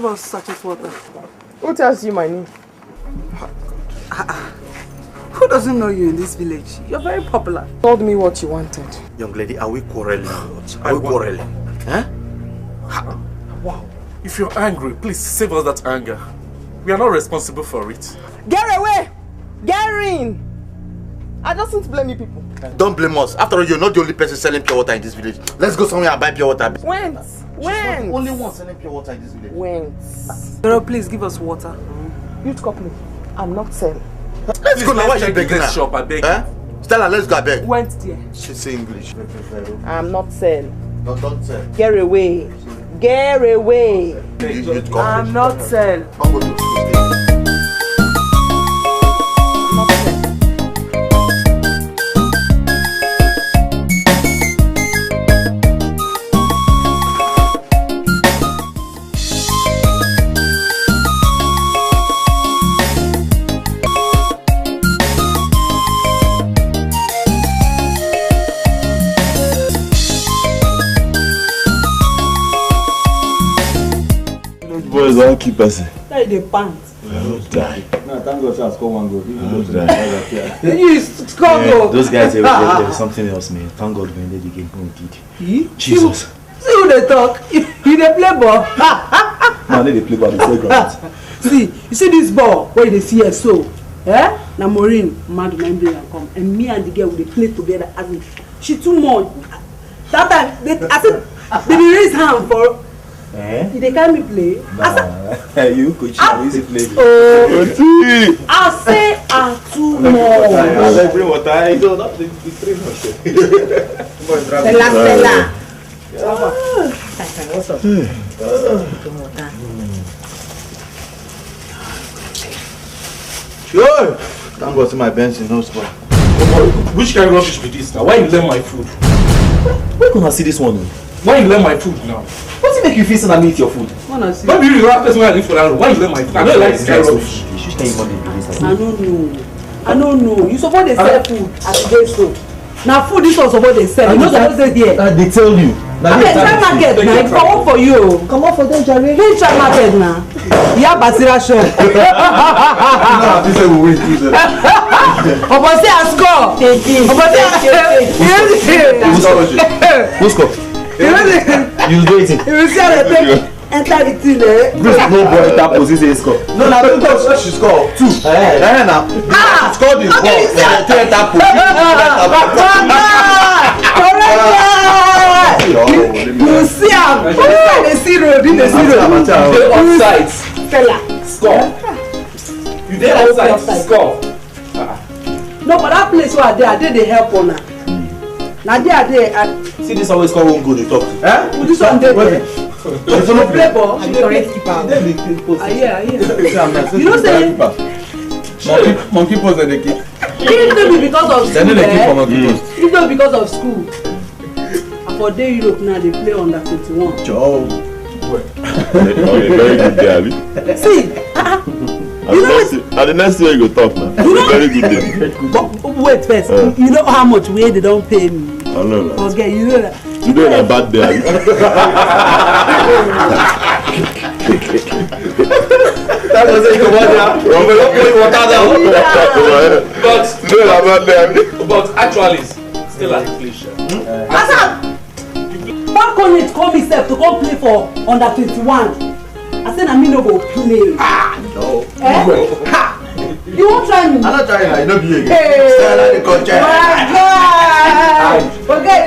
us sachet water. Who tells you my name? Who doesn't know you in this village? You're very popular. Told me what you wanted. Young lady, are we quarreling? Are we quarreling? Huh? Wow. If you're angry, please save us that anger. We are not responsible for it. Get away! Get in! I doesn't blame you people. Don't blame us. After all, you're not the only person selling pure water in this village. Let's go somewhere and buy pure water. When? Only one selling pure water in this village. When? Girl, please give us water. Youth couple. I'm not selling. Let's go now. Why are you begging now? Shop, I beg you. Stella, let's go, I beg. Went there. She say English. I'm not selling. No, don't sell. Get away. Get away. I'm not selling. I'm not selling. Boys don't keep us. That is the pants. I will die. No, thank God, I'll score one goal. I will die. You score goal. Those guys, there's something else, man. Thank God we ended the game. Jesus. See who they talk. You they play ball. No, they play ball. They play ground. See, you see this ball where they see us so. Eh? Now Maureen, mad memory and come, and me and the girl they play together. As in, she too much. That time, I said, they raise hand for. They can't me play. Nah, you coach, easy play. I say too much. I bring water. I don't know the three much. Stella. What's up? Sure. Thank God to my bench in no spot. Which kind of rubbish be this now? Why you learn my food? Where can I see this one? Why you learn my food now? What's it make you feel so that I eat your food? Don't be the last person when I leave for that room. Why you learn my food? I don't like this kind of rubbish. I don't know. You suppose they sell food at the gate store. Now food this was what they sell. You know supposed to here. They tell you. Okay, try market now. It's come up for you. Come up for them, Jerry. Please try market now. You have Basira shop. No, this is we wait. Obose a score. Who score? You do it. You see how they take enter the thing there. This no boy that position score. No, I don't know she score 2. Now. Score the ball. You see how they see road in the zero. They offside. Stella. Score. You dey outside score. No, but that place where they help on her. Now they see this always call one goal they talk to. This one they there. You play ball. I'm the correct keeper. Yeah. You know say monkey pose and they keep. It don't be because of school. It don't because of school. And for day Europe now they play under 21. Joe. Very good day, Ali. See, the next way you go talk now. Very good day. But wait first. You know how much way they don't pay me. I know that. Okay, you know that. You doing a bad day, Ali. That was it. But actually, still at the place. Back on it, come himself to come play for under 21. I said I mean no go play. No. You won't try me. I'm not trying. I know you again. Stella the coach. My God. Okay,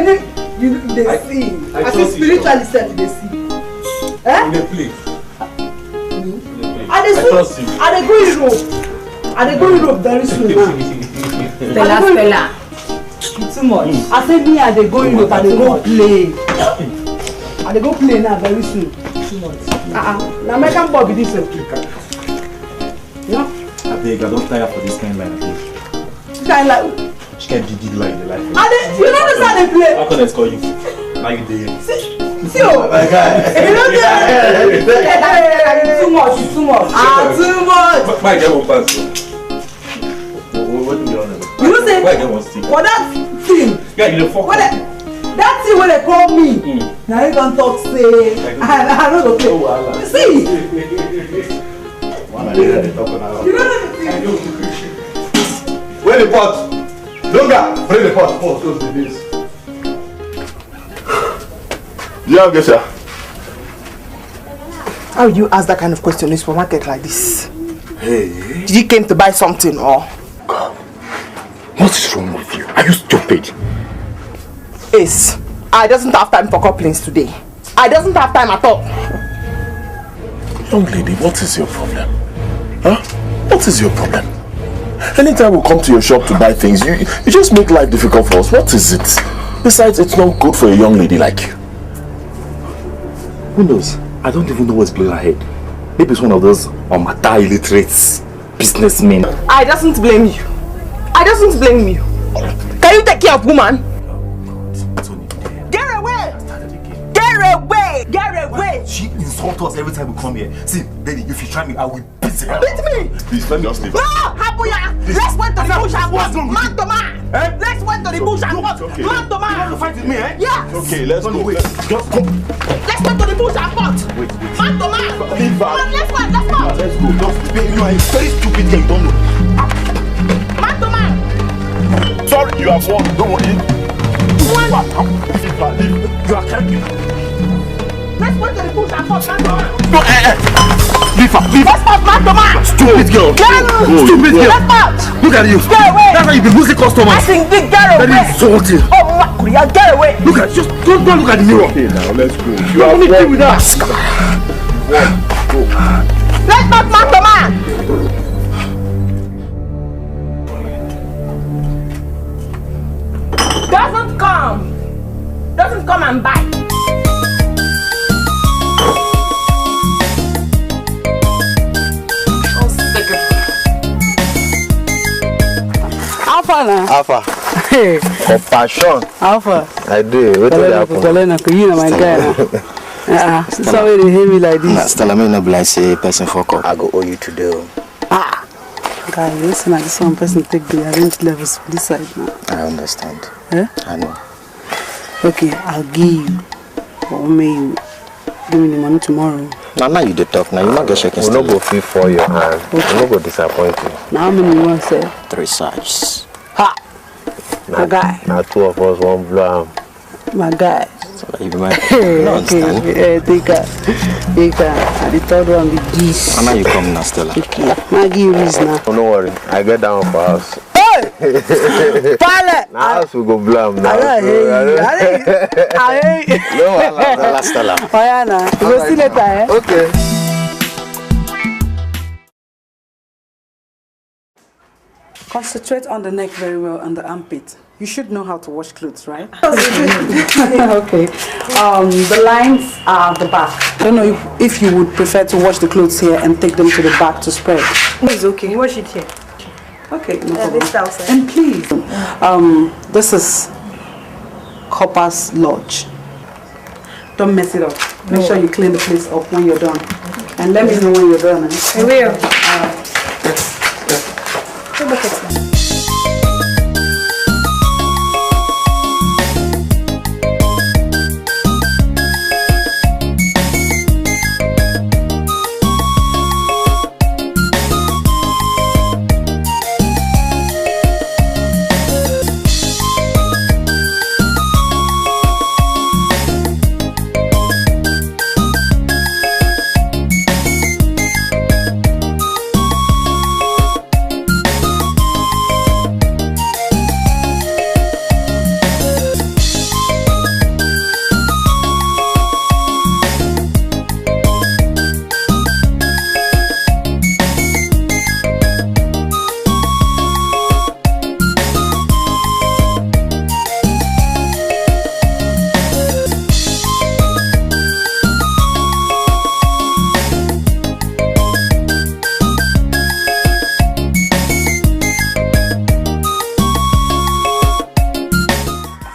you they see. I see spiritually set they see. They play. I dey go Europe. I dey go Europe very soon now. Stella. Too much. I say me I dey go Europe. I dey go play. I dey go play now very soon. Too much. Now American boy be this. Yeah. I beg, I don't tire for this kind of life. Kind like. She can't do like the life. You know this how they play. How can I score you? Now you do. See oh. My guy. You know too much. Too much. My girl won't pass. What do you want? You know say. Why get one stick? For that thing. Yeah, you the fuck. That thing when they call me. Now you can talk say. I don't know. See. You don't know. Where the pot? Longer. Bring the pot. Oh, close the this. Yeah, okay, sir. How would you ask that kind of question in a supermarket like this? Hey. Did you came to buy something or? God. What is wrong with you? Are you stupid? Ace, I doesn't have time for couplings today. I doesn't have time at all. Young lady, what is your problem? Huh? What is your problem? Anytime we come to your shop to buy things, you just make life difficult for us. What is it? Besides, it's not good for a young lady like you. Who knows? I don't even know what's going ahead. Maybe it's one of those Omata illiterates, businessmen. I doesn't blame you. I doesn't blame you. Can you take care of woman? Get away! Get away! Get away! She insults us every time we come here. See, Daddy, if you try me, I will beat her. Beat me! Please, let me just leave. No! Habuya! Let's went to the bush and fought! Man to man! Let's went to the bush and fought! Okay. Man to man! You want to fight with me, eh? Yes! Okay, let's go. Just come. Let's go to the bush and fought! Wait. Man to man! Leave her. Let's go! Let's go! Let's go. Just, you are a very stupid girl, you don't know. Man to man! Sorry, you have won. Don't worry. Leave You are carrying. Let's go to the bush and fought! Man to man! No, leave her. Let's fight man to man! Stupid girl. Stupid girl. Let's fight! Look at you. Get away! That's why you've been losing customers. I think they get away! Very insulting. Oh, Makuria, get away! Look at just don't look at the mirror. Okay, now let's go. You are only with that. Let's fight man to man! Doesn't come and buy. Alpha na. Alpha. Hey. Compassion. Alpha. I do. What did happen? You know my guy. Sorry to hear me like this. Stella, me no blind say person fuck up. I go owe you today. Guy, listen, I just one person take the arranged levels for this side now. I understand. Eh? I know. Okay, I'll give you. Or may you give me the money tomorrow. Now you the talk. Now you not get shaking. We no go feel for your hand. We no go disappoint you. Now how many you want to say? 3 sides. Ha! My guy. Now 2 of us won't blow. My guy. So that you be my. You understand? Okay, take her. And the third one be this. And now you come now, Stella. Okay, I'll give you this now. Oh, no worry. I get down for us. Hey! Pale! Now house we go blow now. I hate you. No, Stella. Oh yeah, nah. We'll see later, eh? Okay. Concentrate on the neck very well and the armpit. You should know how to wash clothes, right? Okay. The lines are the back. I don't know if you would prefer to wash the clothes here and take them to the back to spread. It's okay. Wash it here. Okay, no problem. And please, this is Copper's Lodge. Don't mess it up. Make sure you clean the place up when you're done. And let me know when you're done. Eh? I will.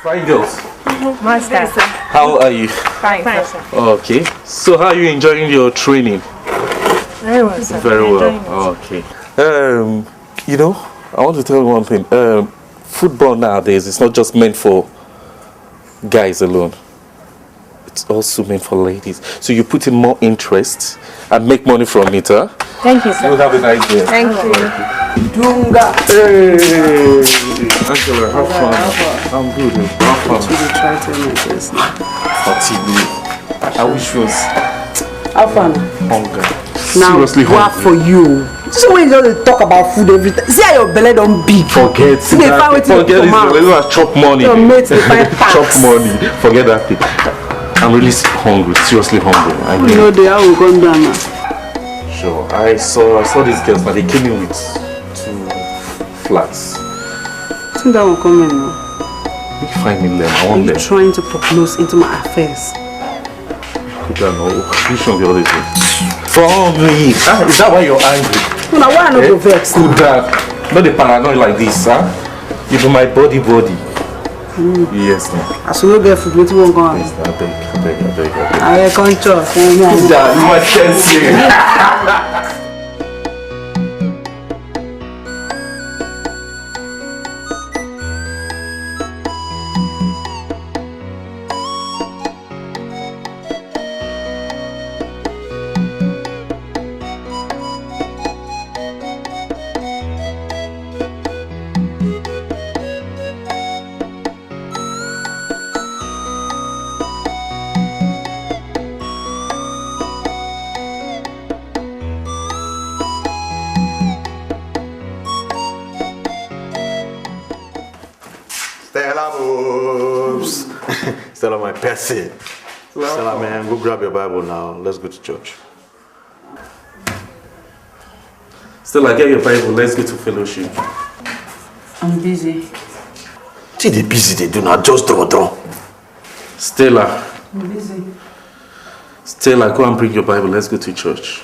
Fine girls. Master. How are you? Fine, sir. Okay. So how are you enjoying your training? Very well, sir. Very well. Okay. You know, I want to tell you one thing. Football nowadays is not just meant for guys alone. It's also meant for ladies. So you put in more interest and make money from it, huh? Thank you, sir. You have a nice day. Thank you. Dunga. Hey, Angela, have fun. I'm good. Have fun. Try to make this. I wish it was Have fun. hunger. Now, Seriously what hungry. for you? So when you just talk about food every time, see how your belly don't big. Forget See they find wetin Forget come it. out. Let's not chop money. Your mates they find tax. Chop money. Forget that thing. I'm really hungry. Seriously hungry. I You know they are going down now. Sure. I saw these girls, but they came in with 2 flats. I think that will come in now. You find me them. I Are want you them. trying to prognose into my affairs? Could I know? Which one of the others is? For me. Is that why you're angry? No, now why I not go vex? Could that? Not the paranoid like this, huh? You be my body. Yes, no. As you no get food, wetin won't go on? Yes, I beg. I can't trust. You might chance you. Stella moves. Stella, my person. Stella, man, go grab your Bible now. Let's go to church. Stella, get your Bible. Let's go to fellowship. I'm busy. See the busy they do now. Just draw. Stella, I'm busy. go and bring your Bible. Let's go to church.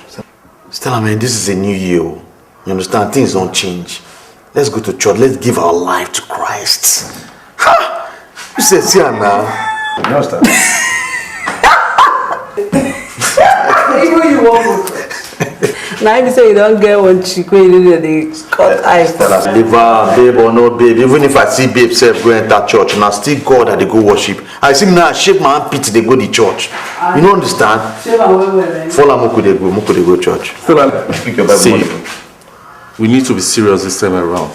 Stella, man, this is a new year. You understand? Things don't change. Let's go to church. Let's give our life to Christ. Ha! You said, see her now. You understand? Even you want to. Now if you say you don't get one chick when you do the cut eyes. Stella, babe or no babe, even if I see babe self go enter church, now still God that they go worship. I see now shake my hand pity they go to church. You don't understand? Follow Moku they go church. Stella, pick your Bible. See, we need to be serious this time around.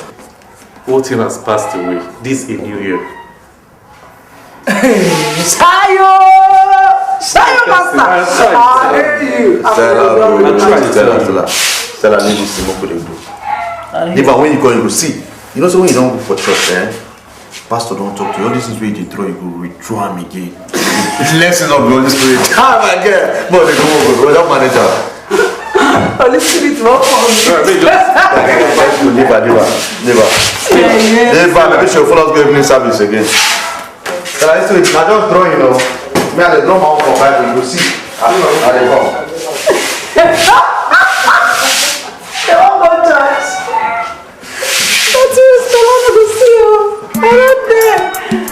Whole thing has passed away. This is a new year. Sayo, master. I hear you. Stella, leave this thing, Moku they go. Even when you go, you go see. You know, so when you don't go for church, pastor don't talk to you. All these things where you throw, you go withdraw him again. It's lesson of the Holy Spirit. Ah, my girl. But they go, don't manage her. Holy Spirit, what for me? Leave her. Maybe she'll follow us go evening service again. So I just draw, you know. Me and the draw my own for Bible, you will see. I don't know how they come. They won't go to church. That's it, still want to see you. I don't there.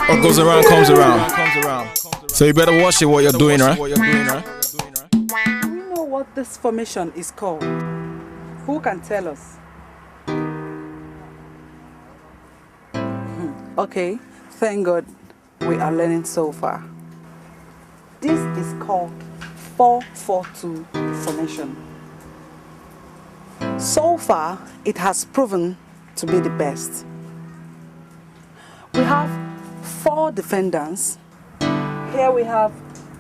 What goes around comes around. So you better watch it what you're doing, right? Do you know what this formation is called? Who can tell us? Okay, thank God we are learning so far. This is called 4-4-2 formation. So far, it has proven to be the best. We have 4 defenders. Here we have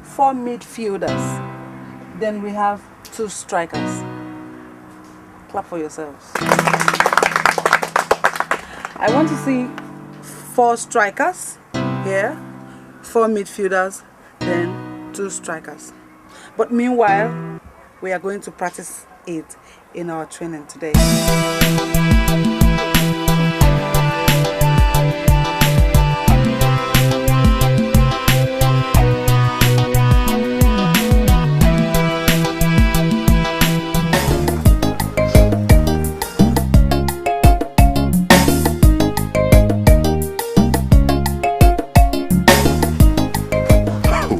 4 midfielders. Then we have 2 strikers. Clap for yourselves. I want to see 4 strikers here, 4 midfielders, then 2 strikers. But meanwhile, we are going to practice it in our training today.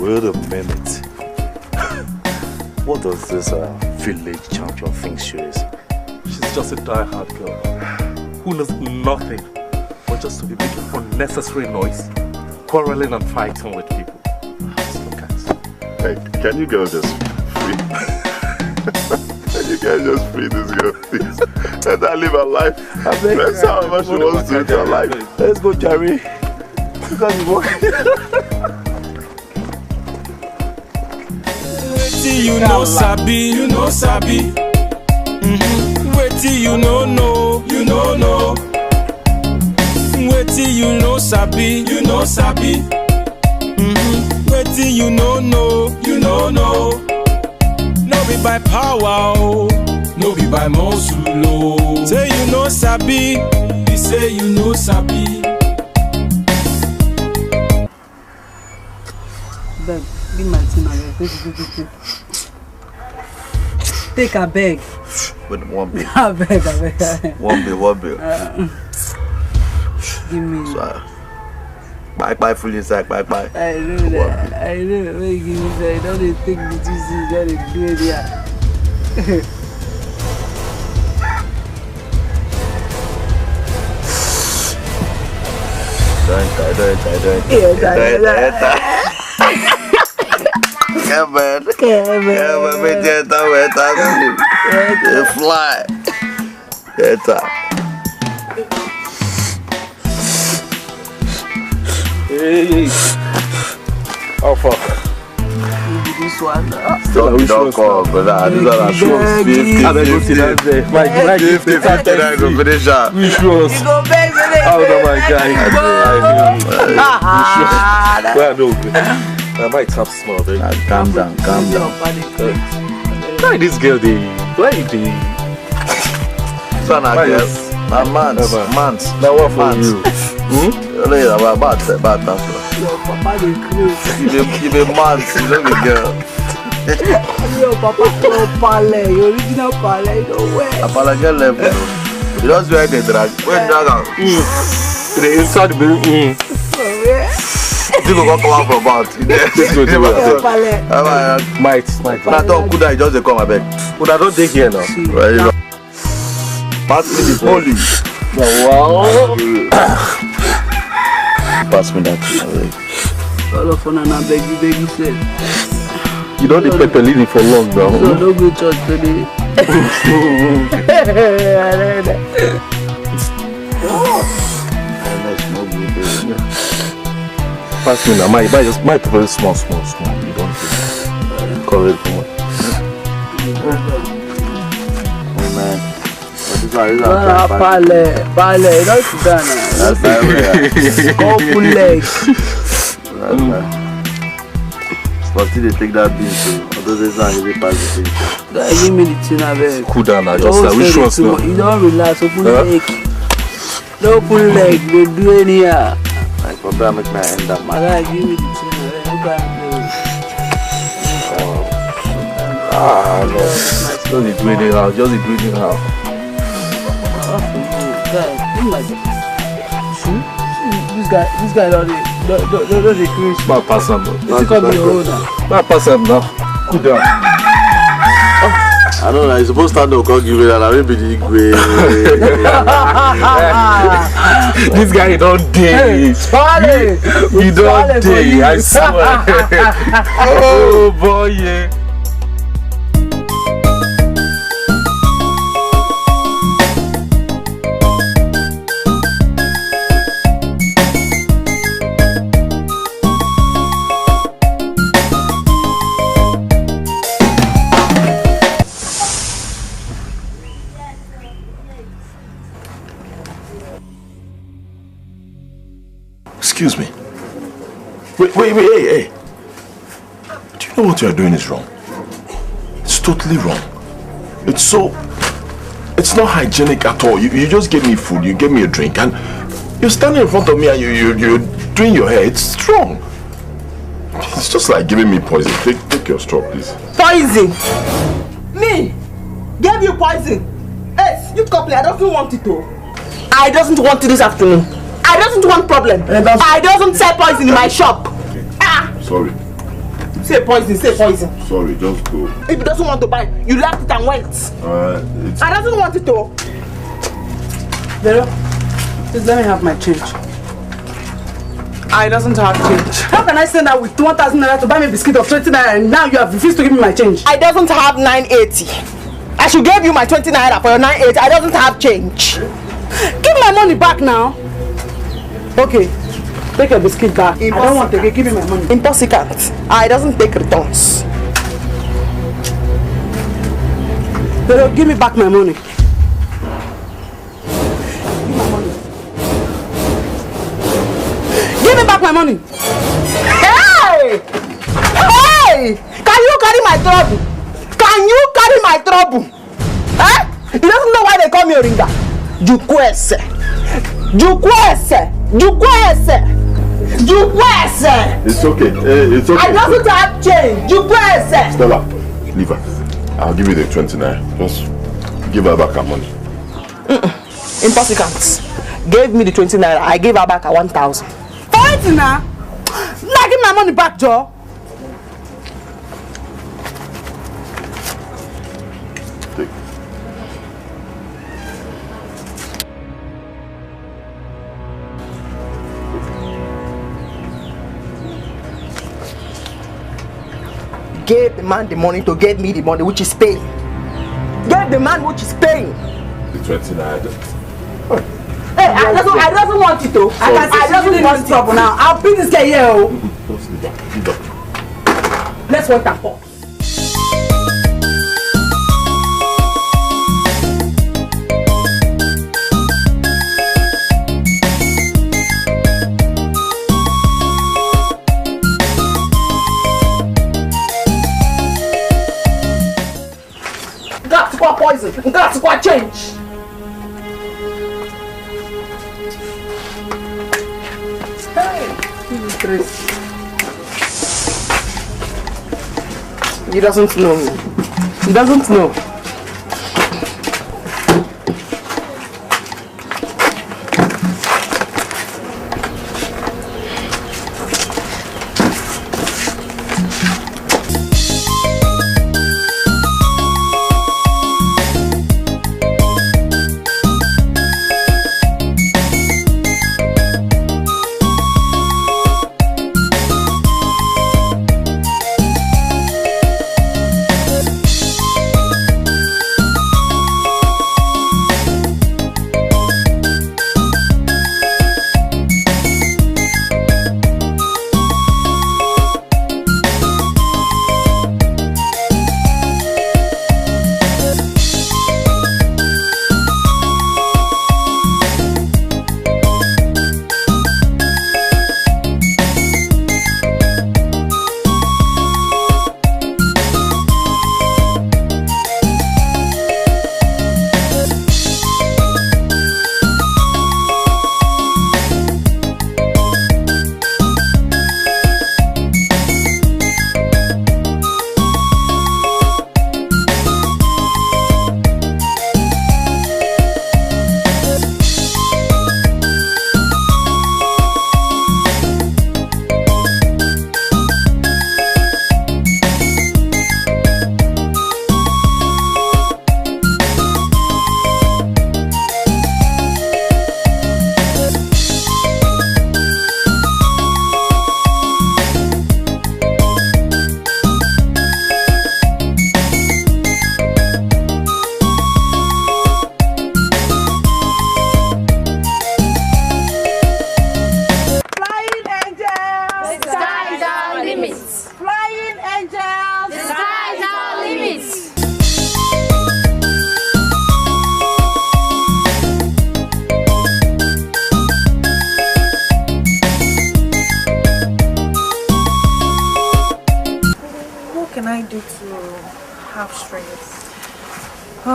Wait a minute. What does this village champion think she is? She's just a die-hard girl who knows nothing but just to be making unnecessary noise. quarreling and fighting with people. Hey, can you girls just free? Can you guys just free this girl, please? Let her live her life. Let's see how much she wants to live her life. Let's go, Jerry. Because you want. You know sabi, you know sabi. Wetin you know know, you know know. Wetin you know sabi, you know sabi. Wetin you know know, you know know. No be by power, oh. No be by muscle, oh. Say you know sabi, you say you know sabi. Beg, give my thing away. Take a bag. With one bill. A bag. One bill. Give me. So, bye, full inside, bye. I know that. I know. When you give me that, don't they take me to see, don't they do it here. Don't. Fly. Hey. How far? This one. Don't call, brother. These are our shows. 50. I go see that there. My 50, I go finish up. Which shows? You go beg me. How do my guy? Well, no. I might have small, baby. Calm down. Why this girl, why the... Son, I guess. Months. Now what for you? About that. Your papa dey crazy. You be months, you don't be girl. Your papa your pale, your original pale, you know where? Apala girl level. You don't swear they drag. When drag out. The inside the building. You go come out from out. Might. When I talk, could I just come back? Could I don't take here now? Well, you know. Pass me the holy. Wow. Pass me that. All of fun and I beg you said. You don't need pepper lily for long now. So don't go church today. Pass me now. My pepper is small. You don't correct for me. Amen. Pale, don't sit down now. Go full leg. But still they take that beat, so although they not really pass the thing. Give me the thing, I beg. Cool down now, just like which one's now? You don't relax, so pull leg. Don't pull leg, they do any here. Like, for that, make my end up. My guy, give me the thing, no. Just do it now, This guy don't decrease. My person. It's coming your own now. My person now. Cool down. I don't know, you're supposed to stand up, can't give it and I will be the great. This guy don't day. He don't day, I swear. Oh boy, yeah. Excuse me. Wait, hey. Do you know what you're doing is wrong? It's totally wrong. It's not hygienic at all. You just gave me food, you gave me a drink, and you're standing in front of me and you're doing your hair. It's wrong. It's just like giving me poison. Take your straw, please. Poison? Me? Gave you poison? Yes, you couple, I don't want it to. I doesn't want it this afternoon. I doesn't want problem. I doesn't sell poison in my shop. Sorry. Say poison. Sorry, just go. If he doesn't want to buy, you left it and went. I doesn't want it to. Vero, please let me have my change. I doesn't have change. How can I send out with 1,000 naira to buy me a biscuit of 20 naira and now you have refused to give me my change? I doesn't have 980. I should give you my 20 naira for your 980. I doesn't have change. Give my money back now. Okay. Take your biscuit back. I don't want to give me my money. Impossible. I doesn't take returns. Give me back my money. Give me back my money. Hey! Hey! Can you carry my trouble? Can you carry my trouble? Eh? You don't know why they call me Oringa. Jukwese. Jukwese. Jukwese. Jukwese. It's okay. It's okay. I don't have change. Jukwese. Stella, leave her. I'll give you the 29. Just give her back her money. Impossible. Gave me the 20 naira. I gave her back her 1,000. Now, give my money back, Joe. Take. Gave the man the money to get me the money which is paying. Gave the man which is paying. The 29. Hey, I doesn't want it to. I doesn't want trouble now. I'll bring this guy here. Just leave her. Leave her. Let's wait and talk. Got to go poison. Got to go change. He doesn't know me. He doesn't know.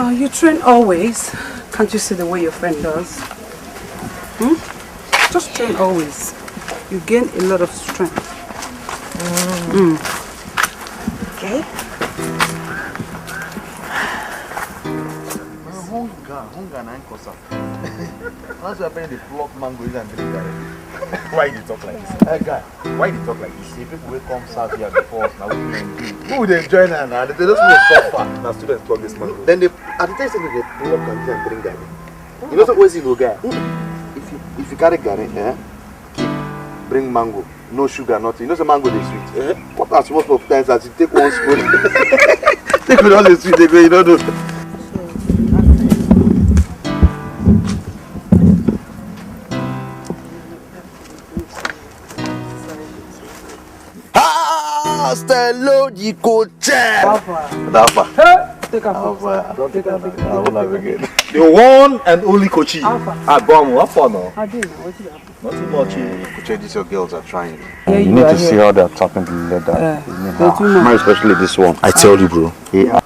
You train always. Can't you see the way your friend does? Just train always. You gain a lot of strength. Okay. That's why the pluck mangoes and drink that. Why do you talk like this? Hey guy, why do you talk like this? See, people will come south here before us now. Who would they join her now? They just will suffer. Now students pluck this mango. Then they, at the time they pluck and drink that. You know what you know, guy? If you carry Gary, keep. bring mango. No sugar, nothing. You know the mango is sweet. Eh? What as most of times as you take one spoon. Take it all the sweet, they go, you don't know. Ah, Stello di Coche! Alpha. Take a Alpha. Don't take a picture. I will never again. The one and only Kochi. Ah, Bomo, what for now? I didn't know. What did happen? Nothing much. Coche, these your girls are trying. You need to see how they're talking to the leather. More especially this one. I tell you, bro. Yeah.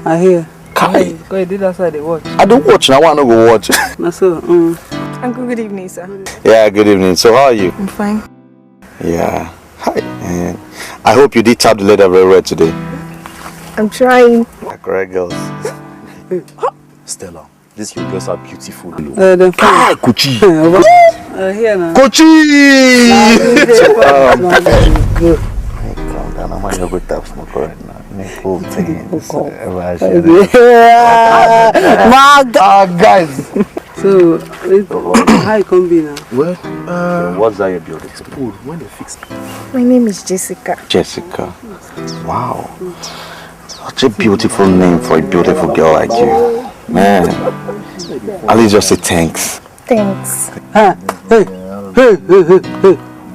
I hear. Kai. Go you did outside the watch. I don't watch now. I want to go watch. So, Uncle, good evening, sir. Yeah, good evening. So, how are you? I'm fine. Yeah. Hi. I hope you did tap the leather very well today. I'm trying. Correct, girls. Stella, these your girls are beautiful. then Ah, Kochi. here now. Kochi! Calm down. I'm going to go tap smoke right now. Make whole things. Guys. So, how you come be now? Well, what's that you're building? When they fix My name is Jessica. Jessica. Wow. Such a beautiful name for a beautiful girl like you. Man. At least just say thanks. Thanks. Hey.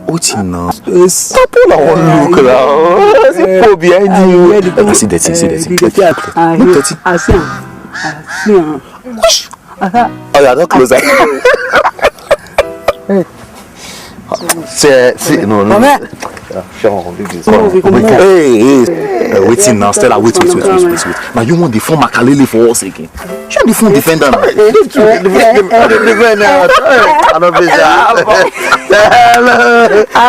What's in now? Stop all I want to look now. See people behind you. I see that. I see. Oh yeah, not close. See, no. waiting now, Stella, wait. Now you want the phone Makalele for us again? Show the phone defender now.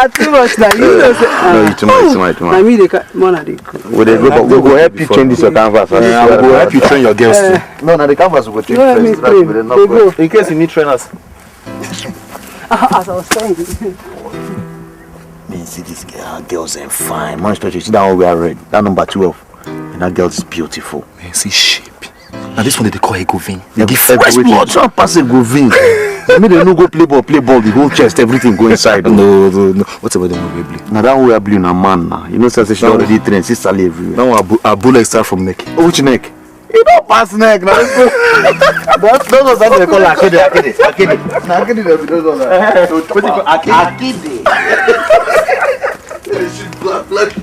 Too much now. You know, no, you too much. I mean, We'll go help you change this your canvas. We'll help you train your girls too. No, the canvas will change first. In case you need trainers. as I was saying. Man, see this girl, girls are fine. Man, especially see that one we are red. That number 12. And that girl is beautiful. Man, see shape. Now this one they call a Govin. They give everything. Small pass a Govin. I mean they no go play ball, the whole chest, everything go inside. No. Whatever they want to play. Now that one we are blue na man now. You know since she already trained, she sally everywhere. Now a bullet start from neck. Oh, which neck? You don't pass neck now. Those are that they call akede. Na akede they those are. What you call akede? They shoot black.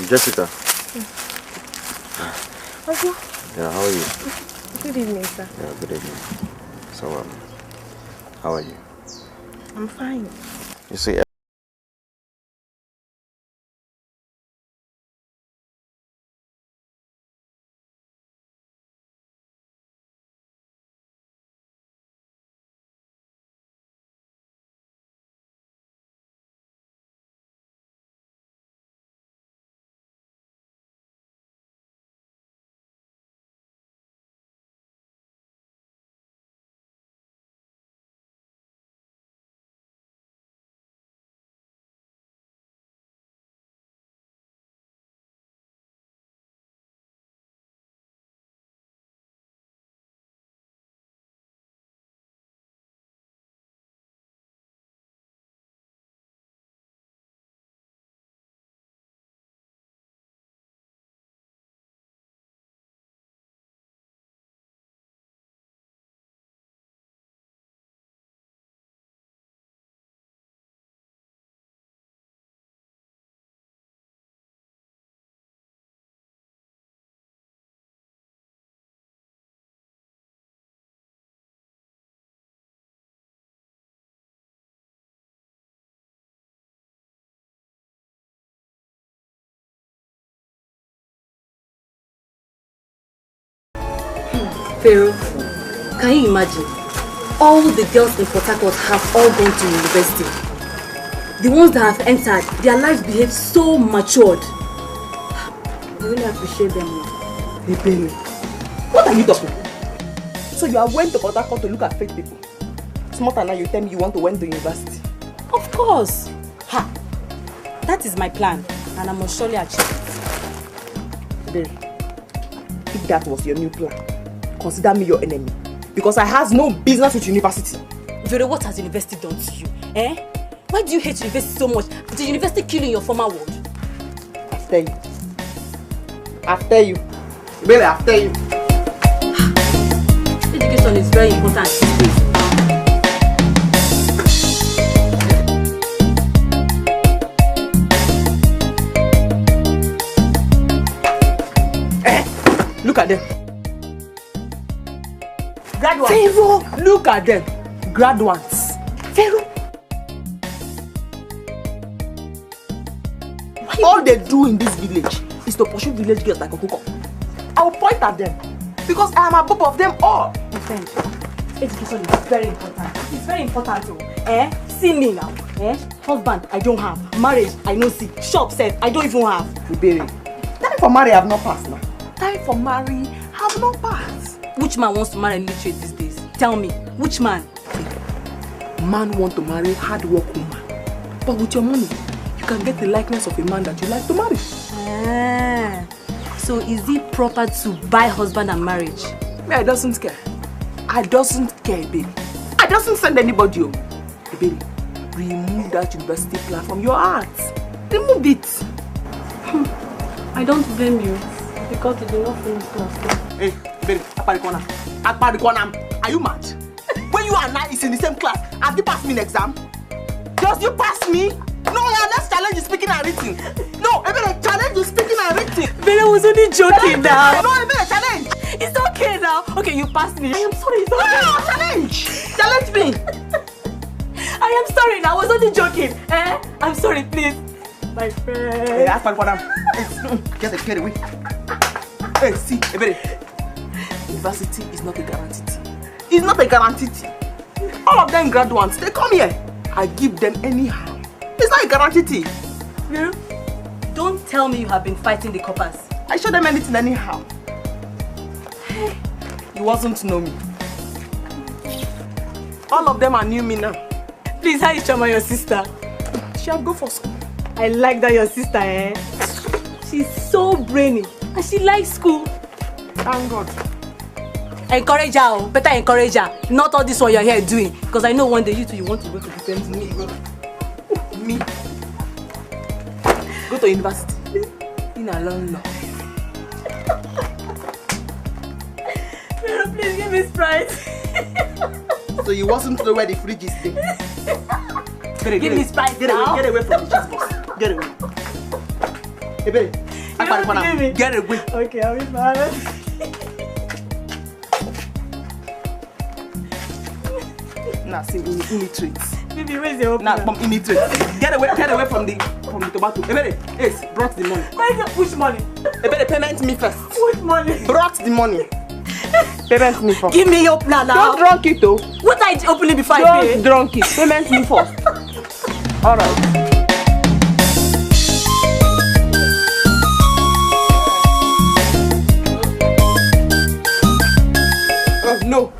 Jessica. Yeah, how are you? Good evening, sir. Yeah, good evening. So, how are you? I'm fine. You see, Pharaoh, can you imagine? All the girls in Port Harcourt have all gone to university. The ones that have entered, their lives behave so matured. I really appreciate them. Hey, Benny, what are you talking? So you are went to Port Harcourt to look at fake people? Smarter now you tell me you want to went to university. Of course. Ha! That is my plan, and I must surely achieve it. Benny, if that was your new plan, consider me your enemy. Because I has no business with university. Vero, what has university done to you? Eh? Why do you hate university so much? Did the university kill you in your former world? After you. After you. Baby, after you. Education is very important these days. Look at them. Graduates. Pharaoh, look at them. Graduates. Pharaoh. All they do in this village is to pursue village girls like a hookup. I will point at them because I am above of them all. My friend, education is very important. It's very important too. See me now. Husband, I don't have. Marriage, I no see. Shop set, I don't even have. Iberi, time for marry have not passed now. Time for marry have not passed. Which man wants to marry illiterate these days? Tell me, which man? Man want to marry hard work woman. But with your money, you can get the likeness of a man that you like to marry. So is it proper to buy husband and marriage? Me, I doesn't care. I doesn't care, baby. I doesn't send anybody home. Baby, remove that university plan from your heart. Remove it. I don't blame you because you did not finish class. Hey, baby, are you mad? When you and I is in the same class, have you passed me in exam? Just you pass me? No, let's challenge you speaking and written. No, even challenge you speaking and written. But I was only joking now. No, even a challenge. It's okay now. Okay, you passed me. I am sorry. It's okay. No, challenge. Challenge me. I am sorry now. I was only joking. I'm sorry, please. My friend. Hey, ask for them. Get away. Hey, see, university is not a guarantee. It's not a guarantee. All of them graduates, they come here. I give them anyhow. It's not a guarantee. Yeah. Don't tell me you have been fighting the coppers. I show them anything anyhow. Hey, you wasn't know me. All of them are new me now. Please, how is Chama, your sister? She have go for school. I like that your sister, She's so brainy and she likes school. Thank God. Encourage her, better encourage her. Not all this one you're here doing. Because I know one day you want to go to defend me. Me? Go to university. In a long law. Please give me Sprite. So you wasn't know where the fridge is there? Give me Sprite now. Get away from the cheese box. Get away. Hey, baby. Get away. Okay, I'll be mad. Nah, see, illiterate. Baby, where's your opener? Nah, illiterate. Get away from the tomato. Hey, yes, brought the money. Which money? Hey, payment me first. Which money? Brought the money. Payment me first. Give me your plan now. Don't drunk it though. What I open it before I pay? Don't drunk it. Payment me first. Alright.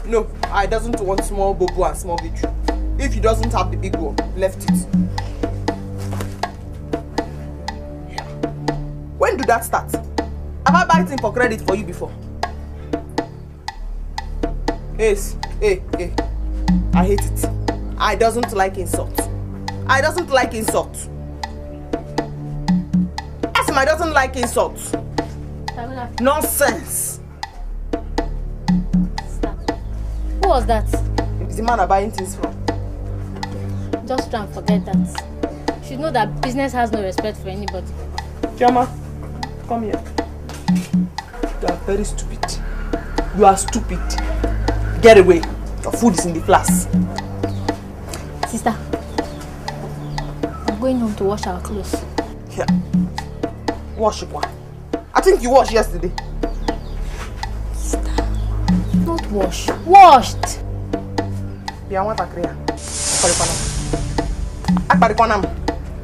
No, I doesn't want small bobo and small victory. If he doesn't have the big one, left it. Yeah. When did that start? Have I bought him for credit for you before? Yes, hey, I hate it. I doesn't like insult. I doesn't like insult. Ask him, I doesn't like insult. Nonsense. Who was that? It's the man I'm buying things from. Just try and forget that. You should know that business has no respect for anybody. Chioma, come here. You are very stupid. You are stupid. Get away. Your food is in the class. Sister, I'm going home to wash our clothes. Yeah. Wash one. I think you washed yesterday. Sister, not wash. Washed.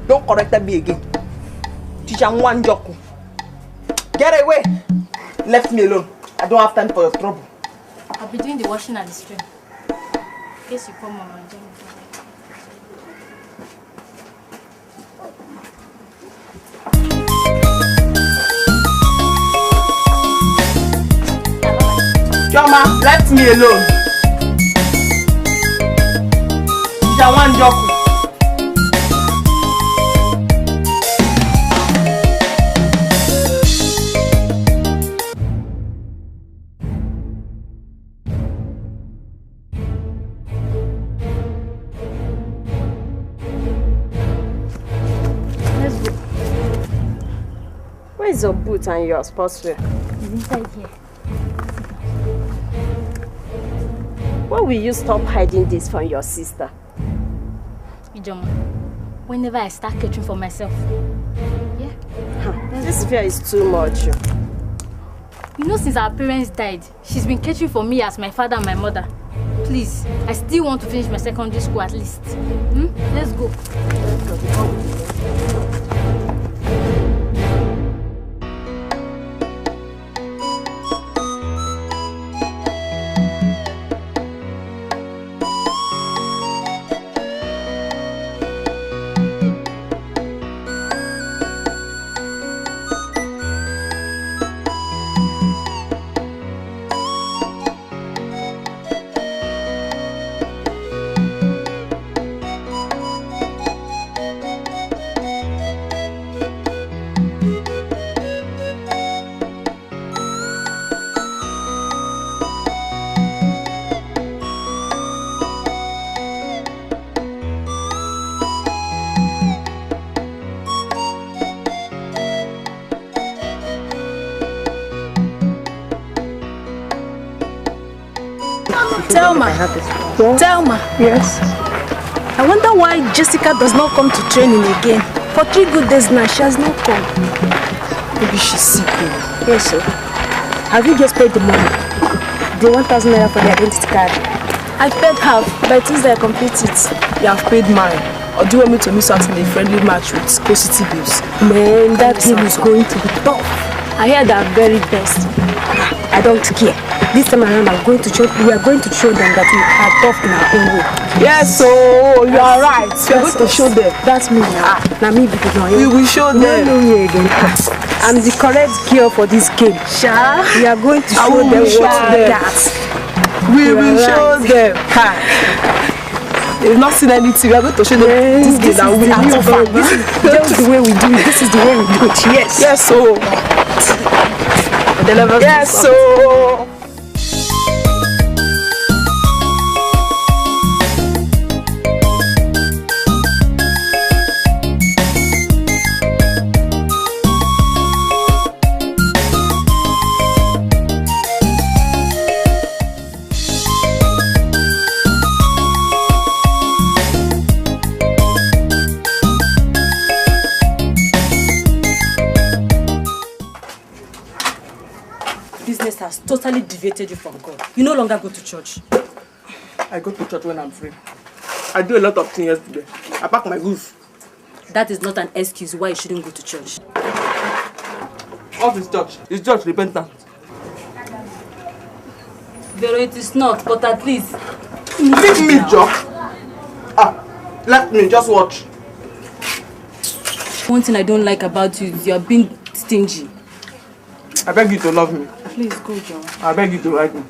Don't correct me again. Teacher one joke. Get away. Left me alone. I don't have time for your trouble. I'll be doing the washing at the stream. In case you come on. Choma, left me alone. Teacher one joke. Where's your boot and your sportswear? It's inside here. When will you stop hiding this from your sister? Ijoma, whenever I start catering for myself. Yeah? This fear is too much. You know, since our parents died, she's been catering for me as my father and my mother. Please, I still want to finish my secondary school at least. Let's go. Thelma. Yes. I wonder why Jessica does not come to training again. For 3 good days now, she has not come. Maybe she's sick. Yes, sir. Have you just paid the money? The 1,000 naira for the identity card? I paid half. By Tuesday I complete it. You have paid mine. Or do you want me to miss out in a friendly match with scarcity bills? Man, that game is going to be tough. I hear they are very best. I don't care. This time around, we are going to show them that we are tough in our own way. Yes, so you are right. We are going to show them. That's me now. Now me because we will show them. No, again. I'm the correct girl for this game. Sha, we are going to show them what that. We will show them. They've not seen anything. We are going to show them this game that we are tough. This is the way we do it. This is the way we do it. Yes. Yes, so. Yes, so. Has totally deviated you from God. You no longer go to church. I go to church when I'm free. I do a lot of things yesterday. I pack my goods. That is not an excuse why you shouldn't go to church. What is church? Is church repentant? Vero, it is not, but at least... Leave me, Joe. Let me just watch. One thing I don't like about you is you are being stingy. I beg you to love me. Please go, John. I beg you to like me.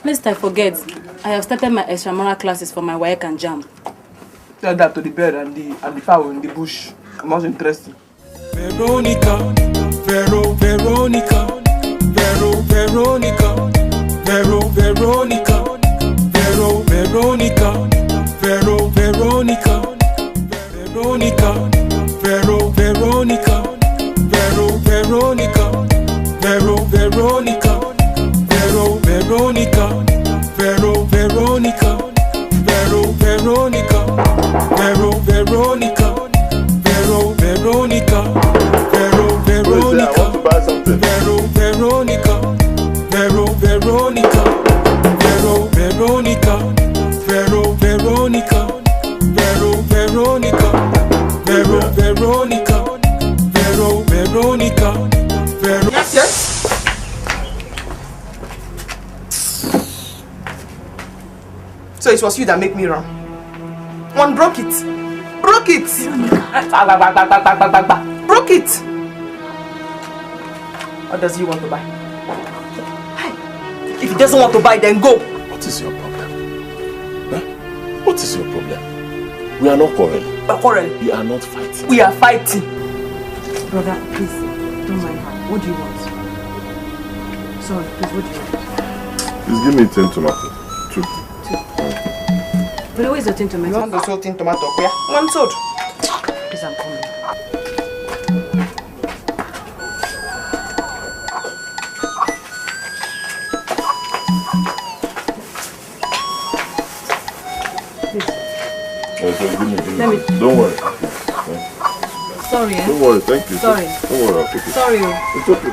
Lest I forget, I have started my extramural classes for my WAEC and JAM. Tell that to the bird and the fowl in the bush. I'm not interested. Veronica, Veronica, Veronica, Veronica, Veronica, Veronica, Veronica, Veronica, Veronica, Veronica, Veronica, Veronica, Veronica, Veronica, Veronica, I want to buy something. So it was you that made me run. One broke it. Broke it. Broke it. What does he want to buy? If he doesn't want to buy, then go. What is your problem? Huh? What is your problem? We are not quarreling. We're quarreling. We are not fighting. We are fighting. Brother, please, don't mind her. What do you want? Sorry, please, what do you want? Please give me 10 tomatoes. 2. But where is the tin tomato? You want the salt tin tomato? Yeah. One salt. Please, I'm coming. Let me. Don't worry. Sorry, eh? Don't worry, thank you. Sorry. Don't worry, I'll take it. Sorry. It's okay.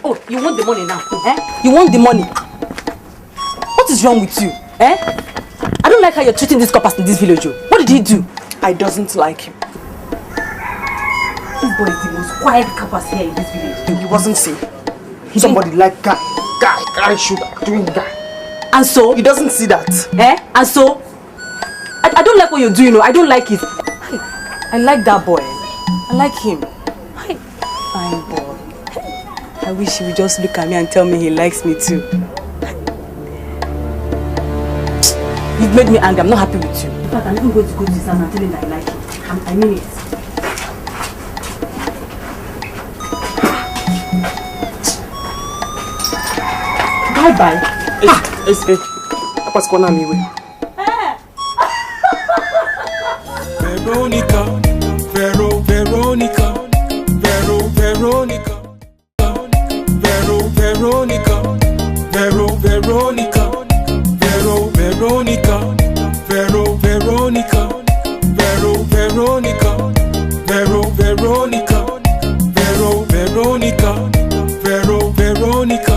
Oh, you want the money now? Eh? You want the money? What is wrong with you? Eh? I don't like how you're treating these coppers in this village. What did he do? I doesn't like him. This boy is the most quiet coppers here in this village. He wasn't safe. Somebody like guy sugar, doing guy. And so? He doesn't see that. Eh? And so? I don't like what you're doing, I don't like it. I like that boy. I like him. Fine boy. I wish he would just look at me and tell me he likes me too. You've made me angry, I'm not happy with you. In fact, I'm even going to go to his house and tell him that I like him. I mean it. Bye-bye. What's going on me? Veronica, Veronica, Veronica, Veronica, Veronica, Veronica, Veronica, Veronica, Veronica, Veronica, Veronica, Veronica,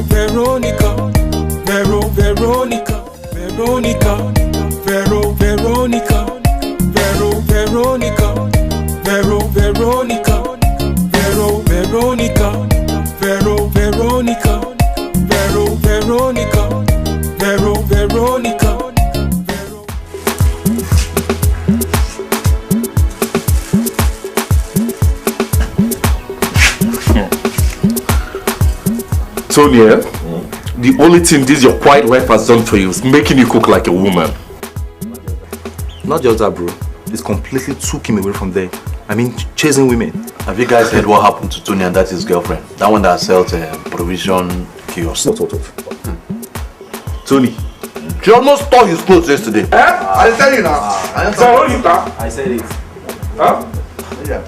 Veronica, Veronica, Veronica, Veronica, Veronica, Veronica, Veronica, Veronica. Sonia, the only thing this your quiet wife has done for you is making you cook like a woman. Not just that, bro. It's completely took him away from there. I mean, chasing women. Have you guys heard what happened to Tony and that's his girlfriend? That one that sells provision kiosk. Tony. She almost tore his clothes yesterday. I tell you now. I said it. Huh? Yeah.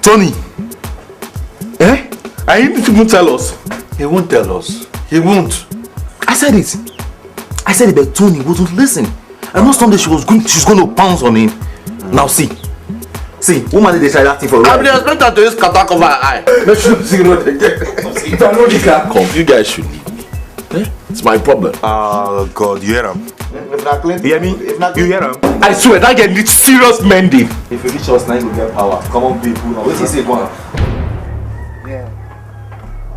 Tony. Eh? I didn't even tell us. He won't tell us. He won't. I said it. I said it, but Tony wouldn't listen. I know someday she's going to pounce on him. Now see, woman did they try that thing for real. I've been expecting to use kata cover her eye. Come, you guys should leave me. Eh? It's my problem. Oh God, you hear him? You hear me? You hear him? I swear that guy needs serious mending. If you reach us now, you will get power. Come on, people. Now, what is it, go on? Yeah.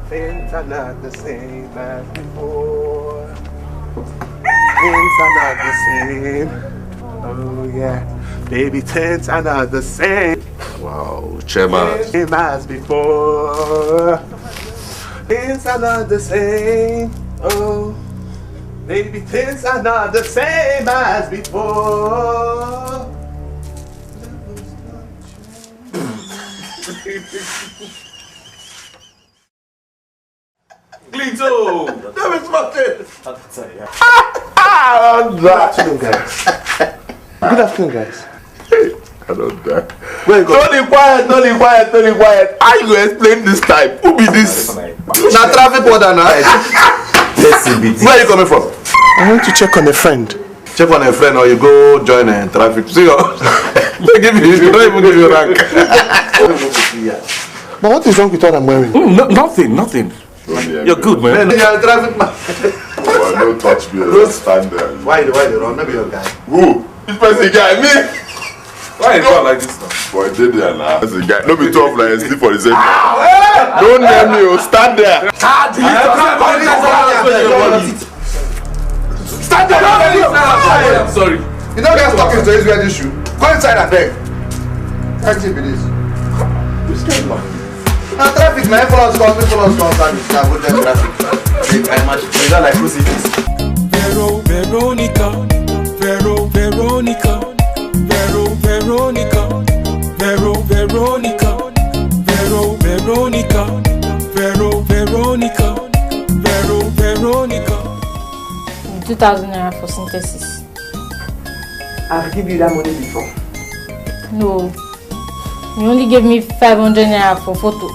Things are not the same as before. Things are not the same. Oh yeah. Baby, things are not the same. Wow, chairman. Same as before. Things are not the same. Oh. Baby, things are not the same as before. Glito! That was fucking. Good afternoon, guys. Good afternoon, guys. I don't die. Tony quiet. How you gonna explain this time? Who be this? Now traffic warden now. Where are you coming from? I want to check on a friend. Check on a friend or you go join traffic. See you. They don't even give you rank. But what is wrong with what I'm wearing? Nothing. You're good, man. You're a traffic man. Oh, don't touch me. Just stand there. Why they run? Maybe your guy. Who? This person guy, me. Why you talk like this now? Boy, did there now. That's a guy. No be tough like sleep for the same time. Don't name me, stand there. Stand there! I'm sorry. You don't get stuck into Israel issue. Go inside and beg. Can't you be this? Which kind of man? Now traffic, man. Follow us, and now go there traffic. I match. You don't like crucifix. Veronica, Veronica, Veronica, Veronica, Veronica. 2,000 naira for synthesis. I've given you that money before. No. You only gave me 500 naira for photo.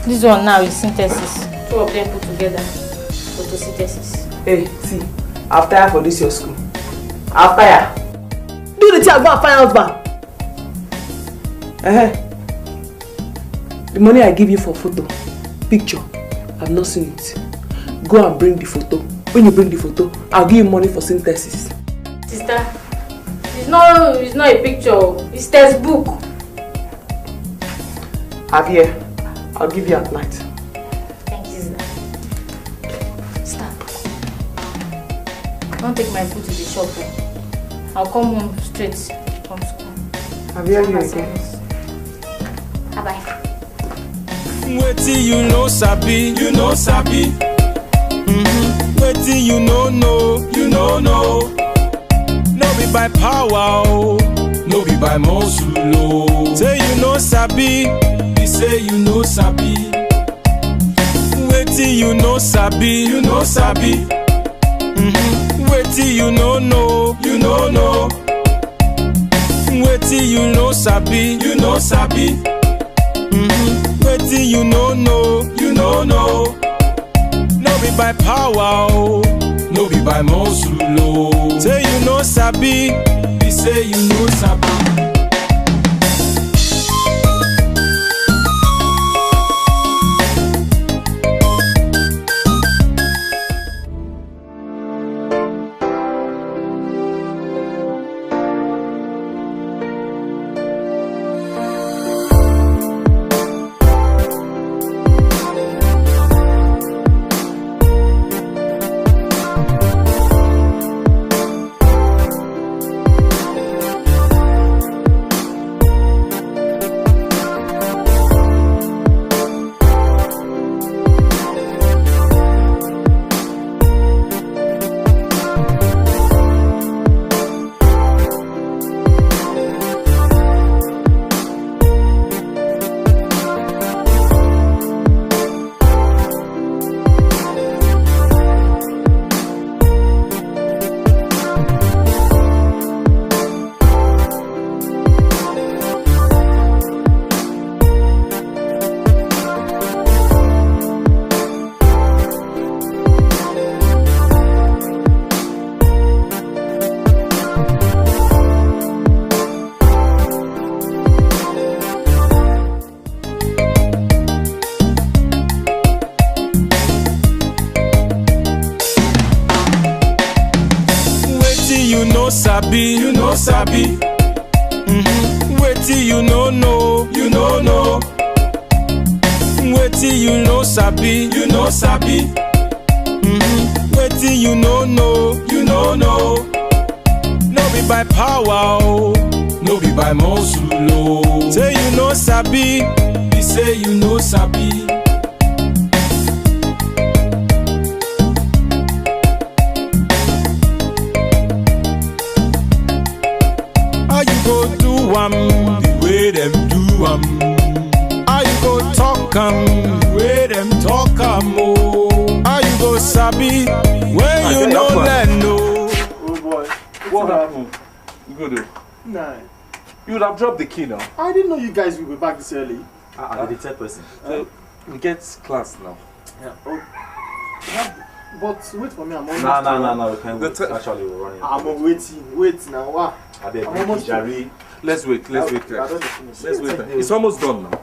This one now is synthesis. 2 of them put together. Photosynthesis. Hey, see, I've tired for this your school. I've tired. Do the thing and go and find husband. The money I give you for photo, picture, I've not seen it. Go and bring the photo. When you bring the photo, I'll give you money for synthesis. Sister, it's not a picture. It's textbook. Javier, I'll give you at night. Thank you, sister. Don't take my food to the shop. I'll come home straight from school. Javier, you again. Bye-bye. Wetin you know sabi, you know sabi. Wetin you know you know. No be by power, oh. No be by muscle, oh. Say you know sabi, he say you know sabi. Wetin you know sabi, you know sabi. Wetin you know you know. Wetin you know sabi, you know sabi. Wetin you know you know. No be by power, oh. No be by muscle, oh. Say you know sabi, he say you know sabi. You know sabi. Wetin you know you know. Wetin you know sabi, you know sabi. Wetin you know you know. No be by power, oh. No be by muscle, oh. Say you know sabi, he say you know sabi. How you go do the way them do How you go talk the way them talk oh. How you go sabi when you know learn no. Oh boy, what happened? Good. Nah. You would have dropped the key now. I didn't know you guys would be back this early. I'm the third person. So we get class now. Yeah. Oh. But wait for me, I'm almost. No, we can't wait. Actually, we're running. I'm waiting. Wait now. Wow. I'm almost Jerry. Let's wait. Let's wait. It's almost done now.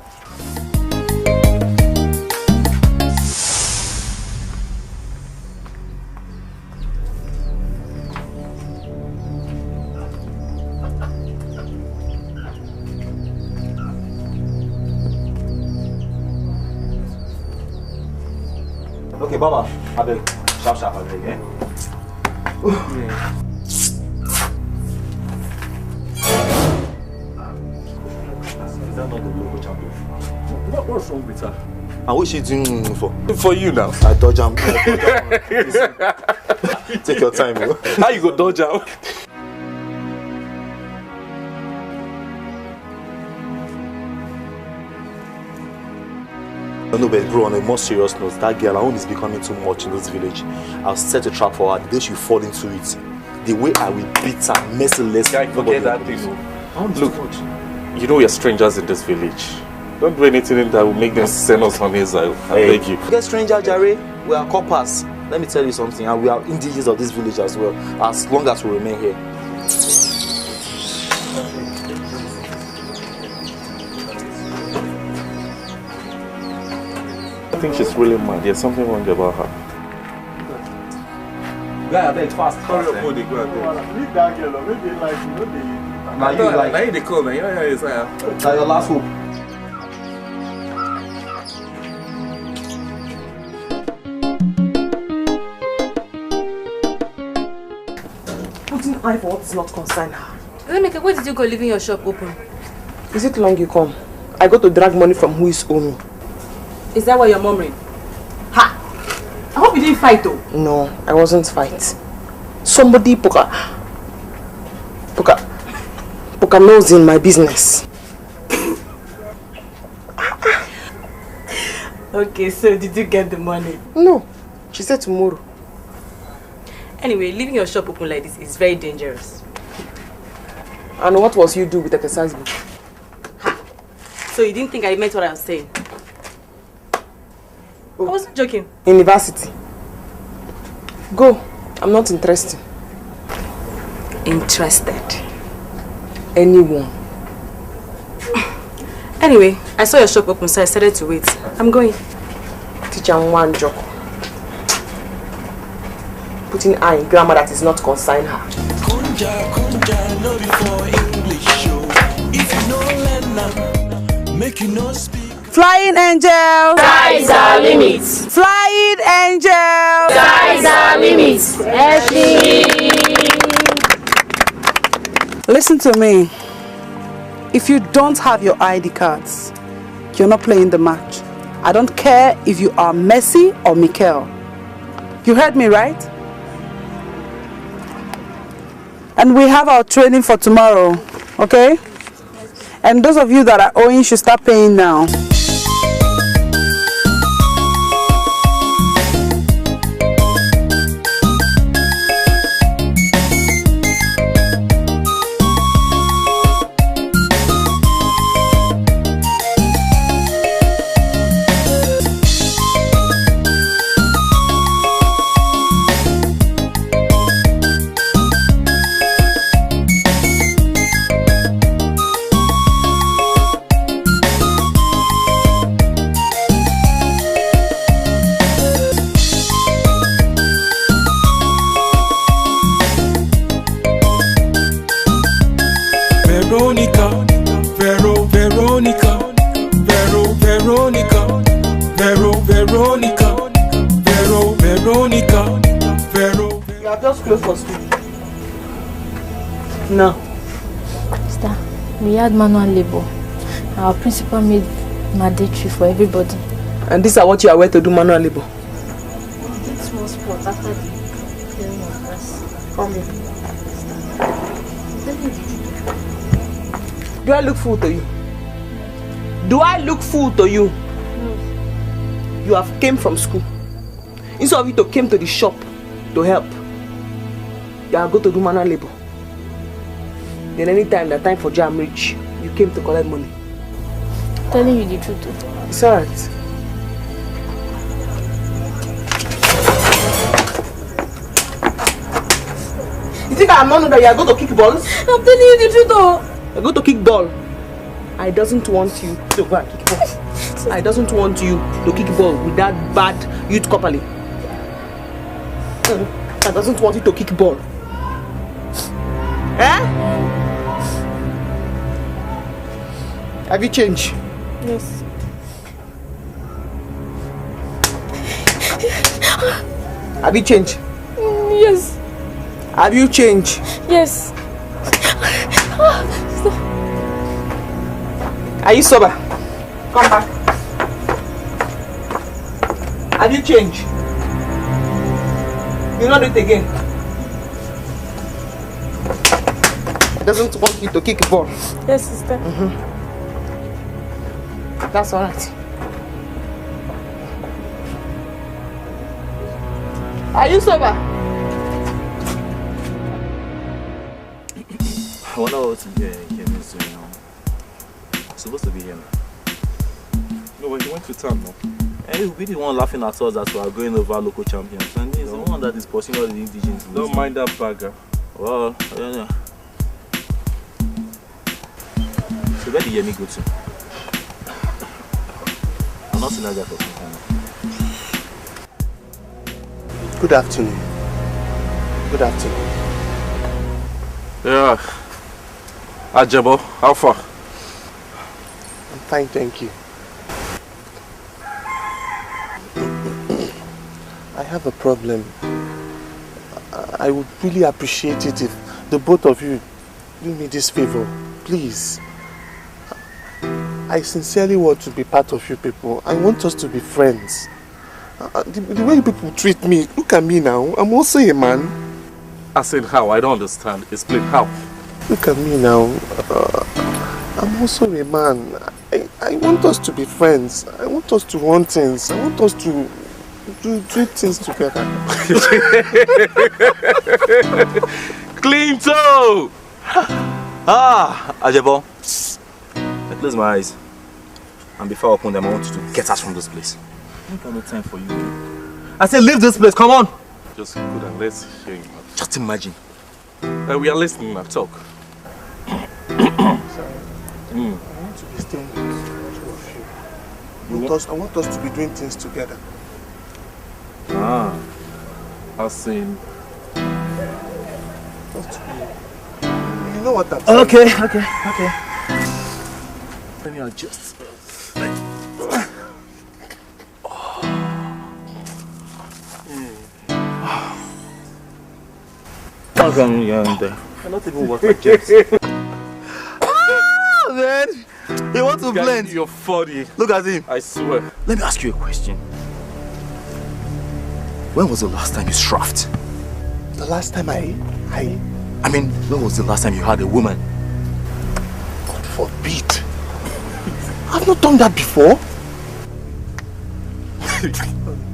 Baba, I beg. Sharp, I beg, eh? Is that not the local champion? What's wrong with her? And what is she doing for? For you now. I dodge him. Take your time, bro. How you go dodge out? No, but bro, on a more serious note, that girl, her own is becoming too much in this village. I'll set a trap for her. The day she fall into it, the way I will beat her, merciless. Can't forget that thing. Look, you know we are strangers in this village. Don't do anything that will make them send us on exile. I beg you. Get stranger, Jare. We are coppers. Let me tell you something, and we are indigenous of this village as well, as long as we remain here. I think she's really mad. There's something wrong about her. Guy, I beg fast. Hurry up, hold it, go ahead. Leave that girl, maybe like, you know, Now you like. Now you the call, man. Yeah, it's now your last hope. Putting eye for what is not concerned her. Emeka, where did you go leaving your shop open? Is it long you come? I go to drag money from who is owing me. Is that why you're murmuring? Ha! I hope you didn't fight though. No, I wasn't fight. Somebody poker nose in my business. Okay, so did you get the money? No, she said tomorrow. Anyway, leaving your shop open like this is very dangerous. And what was you do with the exercise book? So you didn't think I meant what I was saying? I wasn't joking. University. Go. I'm not interested. Interested? Anyone. Anyway, I saw your shop open, so I started to wait. I'm going. Teacher one joke. Putting eye in grammar that is not concerned her. Kunja, no before English show. If you know learn now, make you no speak. Flying angel! Skies are limits! Flying angel! Skies are limits! Listen to me. If you don't have your ID cards, you're not playing the match. I don't care if you are Messi or Mikel. You heard me, right? And we have our training for tomorrow, okay? And those of you that are owing should start paying now. You are just close for school. No. Sister, we had manual labor. Our principal made mandatory for everybody. And these are what you are aware to do manual labor? We did small sports after the clearing of class. Come here. Do I look fool to you? Do I look fool to you? No. You have came from school. Instead of you to came to the shop to help, you are going to do manual labor. Then anytime that time for jam reach, you came to collect money. I'm telling you the truth. It's alright. You think I'm not that you are going to kick balls? I'm telling you the truth though. You're going to kick ball. I doesn't want you to go and kick ball. I doesn't want you to kick ball with that bad youth properly. I doesn't want you to kick ball. Eh? Have you changed? Yes. Have you changed? Yes. Have you changed? Yes. Are you sober? Come back. Have you changed? You not do it again. Doesn't want you to kick a ball. Yes, sister. That's alright. Are you sober? I wonder what Kevin's doing now. He's supposed to be here now. No, but he went to town now. And he'll be the one laughing at us that we are going over local champions. And he's the one that is pushing all the indigenous. Don't mind that bagger. Well, yeah. So where did Yemi go to? I'm not seeing that guy for some time. Good afternoon. Good afternoon. Yeah. Ajabo, how far? I'm fine, thank you. I have a problem. I would really appreciate it if the both of you do me this favor, please. I sincerely want to be part of you people. I want us to be friends. The way people treat me, look at me now. I'm also a man. I said how? I don't understand. Explain how. Look at me now. I'm also a man. I want us to be friends. I want us to run things. I want us to do things together. Clean toe! Ajabo. I close my eyes. And before I open them, I want you to get us from this place. I don't have no time for you. I said leave this place, come on! Just good and let's hear him. Just imagine. We are listening now, talk. Sorry. I want to be staying with two of you. I want us to be doing things together. I've seen. You know what I'm saying? Okay. Let me adjust. I'm not even worth my jets. Man! He wants to blend. You're funny. Look at him. I swear. Let me ask you a question. When was the last time you straffed? The last time I mean, when was the last time you had a woman? God forbid. I've not done that before.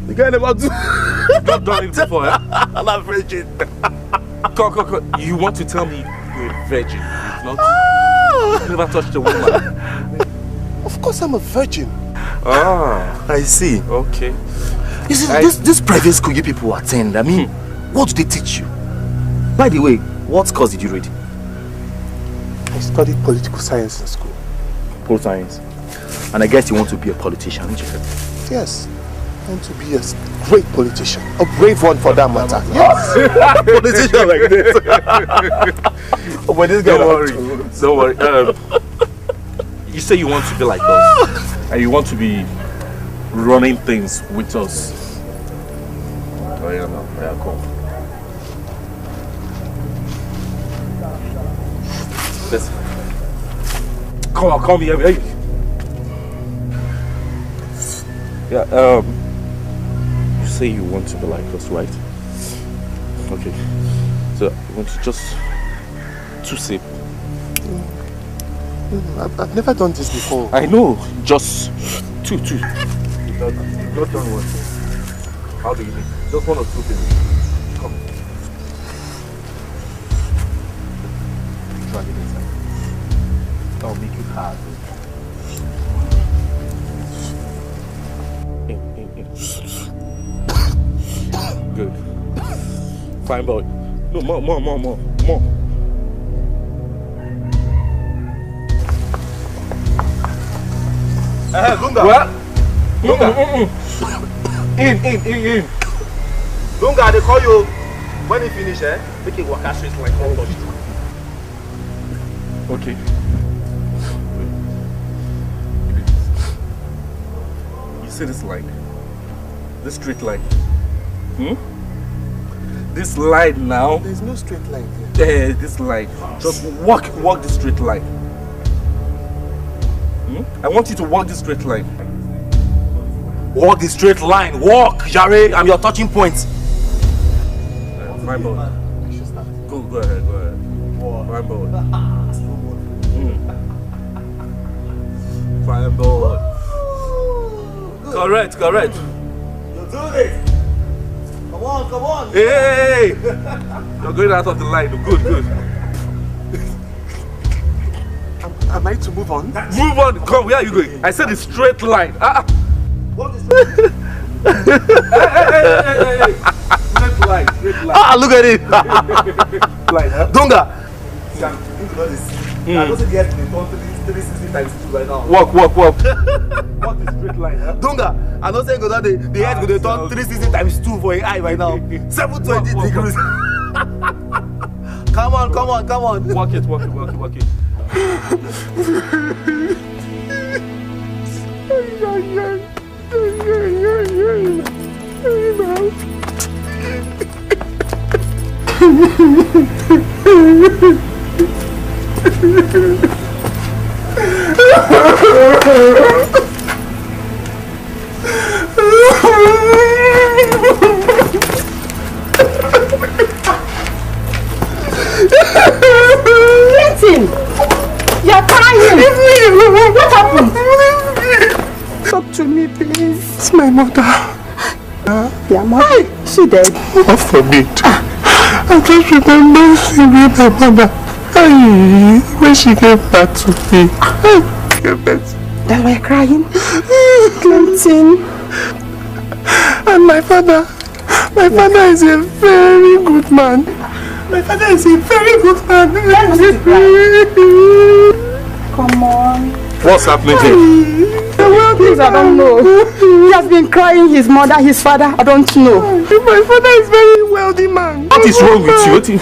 The guy never do. You've not done it before, eh? I'm not virgin. Come. You want to tell me you're a virgin? You've never touched a woman? Of course I'm a virgin. I see. Okay. You see, this private school you people attend, I mean, what do they teach you? By the way, what course did you read? I studied political science in school. Political science. And I guess you want to be a politician, don't you? Yes. I want to be a great politician. A brave one for that matter. Yes. Politician like this. Oh, but this guy Don't worry. You say you want to be like us. And you want to be running things with us. Oh yeah, no. Yeah, cool. Listen. Come here. Yeah, you say you want to be like us, right? Okay. So, you want to just to sip? I've never done this before. I know, just two. You've not done what? How do you think? Just one or two things. Come. Try it inside. That'll make it hard. Good. Fine boy. No, more. Lunga. What? Lunga. In. Lunga, they call you when you finish, make it work straight like one touch. Okay. You see this line? This straight line? This line now. There's no straight line here. This line. Just walk this straight line. I want you to walk this straight line. Walk the straight line. Walk, Jare. I'm your touching point. My boy. Go ahead. My boy. Fine boy. Correct. You do this. Come on. Hey! You're going out of the line. Good. Am I to move on? Move on. Come, where are you going? I said a straight line. What is straight? Hey. Straight line. Look at it. Line, huh? Dunga. See, I'm thinking about this. I don't see the head in the 360 times 2 right now. Walk. Walk the straight line, huh? Dunga. I don't say go that the head go to turn 360 times 2 for an eye right now. 720 degrees. Come on. Walk it. Listen! You're crying! What happened? Talk to me, please. It's my mother. Your mother? She dead? God forbid. I just remember seeing my mother. When she gave birth to me. Then we're crying. Clinton. And my father is a very good man. Come on. What's happening here? Please, I don't know. He has been crying, his mother, his father, I don't know. My father is very wealthy man. What is wrong with you?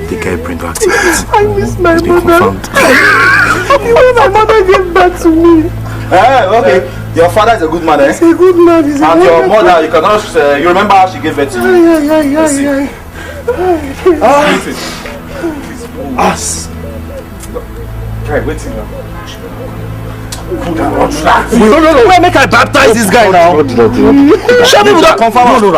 Dikeh, bring back to it. I miss my mother. When my mother gave birth to me. Okay. Your father is a good man, eh? He's a good man. And your mother, you cannot. You remember how she gave birth to you? Yeah. Us. Okay, wait till now. No. Wait, make I baptize this guy now. Show me that confirm. No.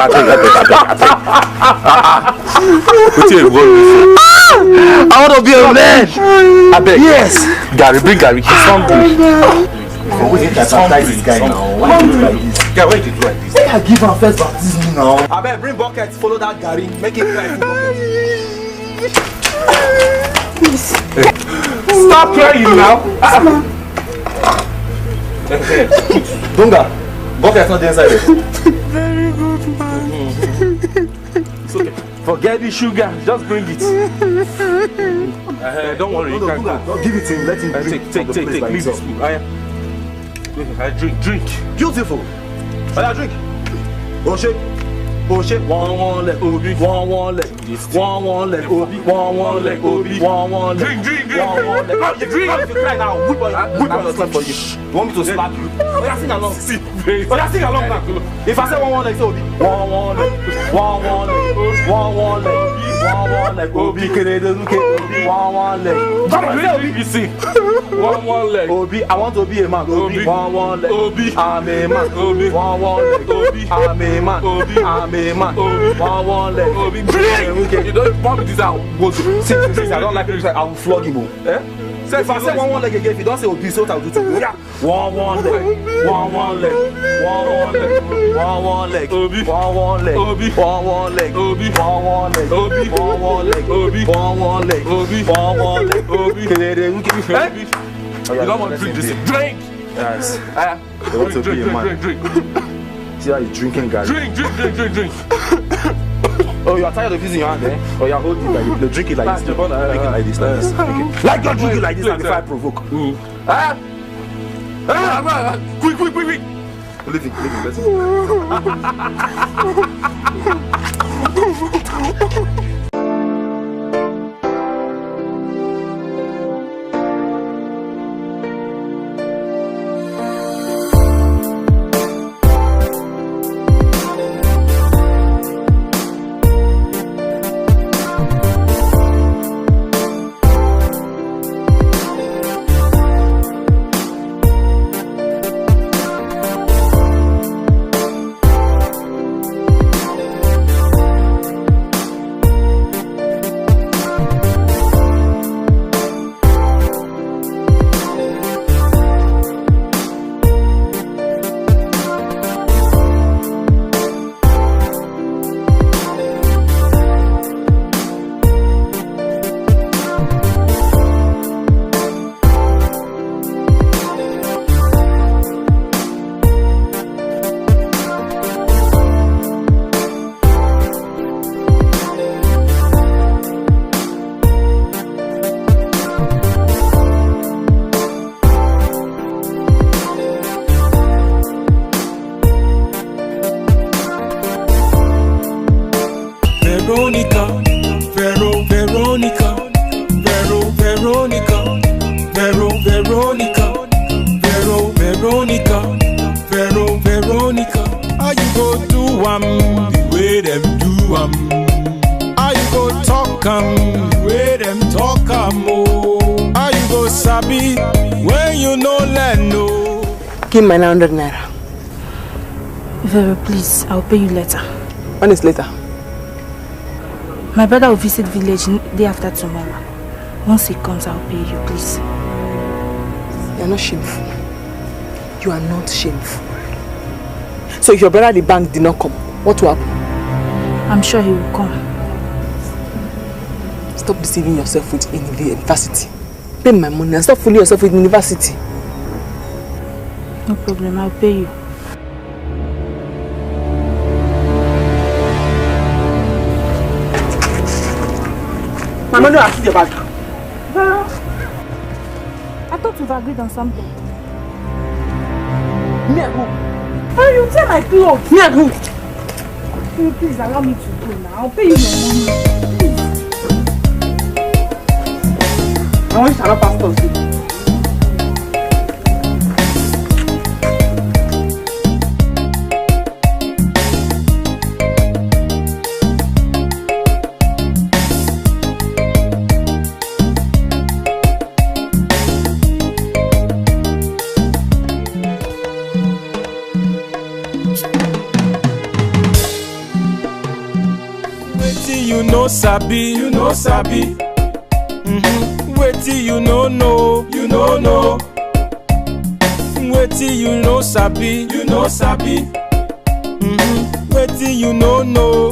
I want to be a man. I bet. Yes. Gary, bring Gary. He's hungry. Wait, I baptize this guy now. Why do you do like this? Guy, why did you do like this? Make I give him first baptism now. I bet bring bucket, follow that Gary, make him cry full bucket. Stop crying now. Dunga, bucket's not inside it. Very good man. It's okay. Forget the sugar, just bring it. Don't worry, you can go. Give it to him, let him drink. Take. Leave this spoon. Drink. Beautiful. Drink. Oh shit. One leg, Obi. One leg. One leg, Obi. One leg, Obi. One leg. Drink. One leg. You drink. If you cry now, whip on yourself for you. You want me to slap you? Oh, yeah, sing along. Sing along now. If I say one leg, say Obi. One leg. One leg. Obi. One leg. You sing. One leg. Obi, I want to be a man. Obi. One leg. Obi. I'm a man. Obi. One leg. Obi. I'm a man. Obi. I'm a man. Obi. One leg. Obi. Drink. You don't pump this out. Go to. Since I don't like it, I will flog him. Eh? So if I say one leg again, if you don't say Obi, so what I'll do to you. Yeah. One leg. One leg. Obi. One leg. Obi. One leg. Obi. One leg. Obi. One leg. Obi. One leg. Obi. One leg. Obi. You don't want to drink this. Drink. Yes. You want to be a man. Drink. See how you drinking, guys. Drink. Oh, you are tired of using your hand, eh? Oh, you are holding it like this. No, drink it like this. Drink it like this. Like God, drink it like this and before I provoke. Quick. Leave it, let's Give me my 900 naira. Vero, please, I'll pay you later. When is later? My brother will visit village day after tomorrow. Once he comes, I'll pay you, please. You are not shameful. You are not shameful. So if your brother at the bank did not come, what will happen? I'm sure he will come. Stop deceiving yourself with university. Pay my money and stop fooling yourself with university. No problem, I'll pay you. Mama, no, I see the bag. Vero, I thought we've agreed on something. Me and who? Oh, you tear my clothes. Me and who? Can you please allow me to go now? I'll pay you your money. Please. I want you to have pastor. You know sabi, Wetin you know Wetin you know sabi, Wetin you know No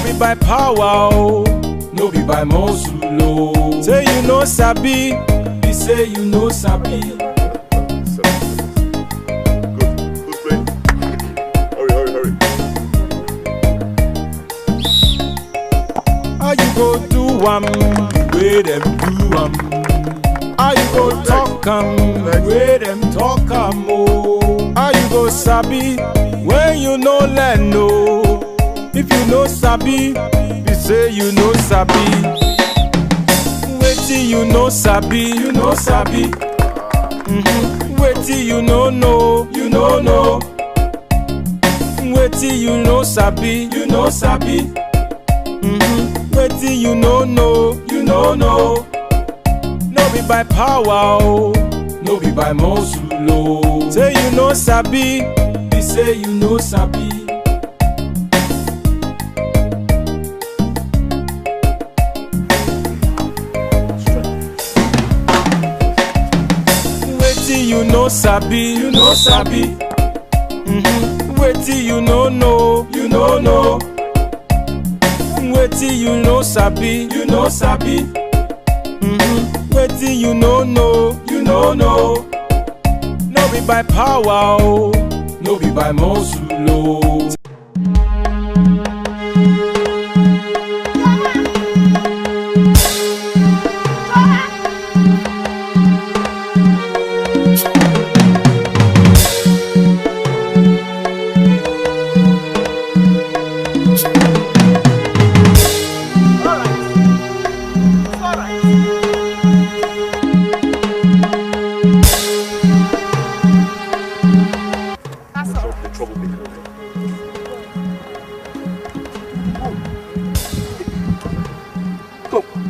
be by power, oh, no be by muscle, oh. Say you know sabi, we say you know sabi. How you go do where them do How you go talk where them talk oh. How you go sabi when you know let know. If you know sabi, you say you know sabi. Wetin you know sabi, Wetin you know Wetin you know sabi, Wetin you know No be by power, oh, no be by muscle, oh. Say you know sabi, we say you know sabi. Wetin you know sabi, Wetin you know Wetin you know sabi, Wetin you know No be by power, oh, no be by muscle, oh.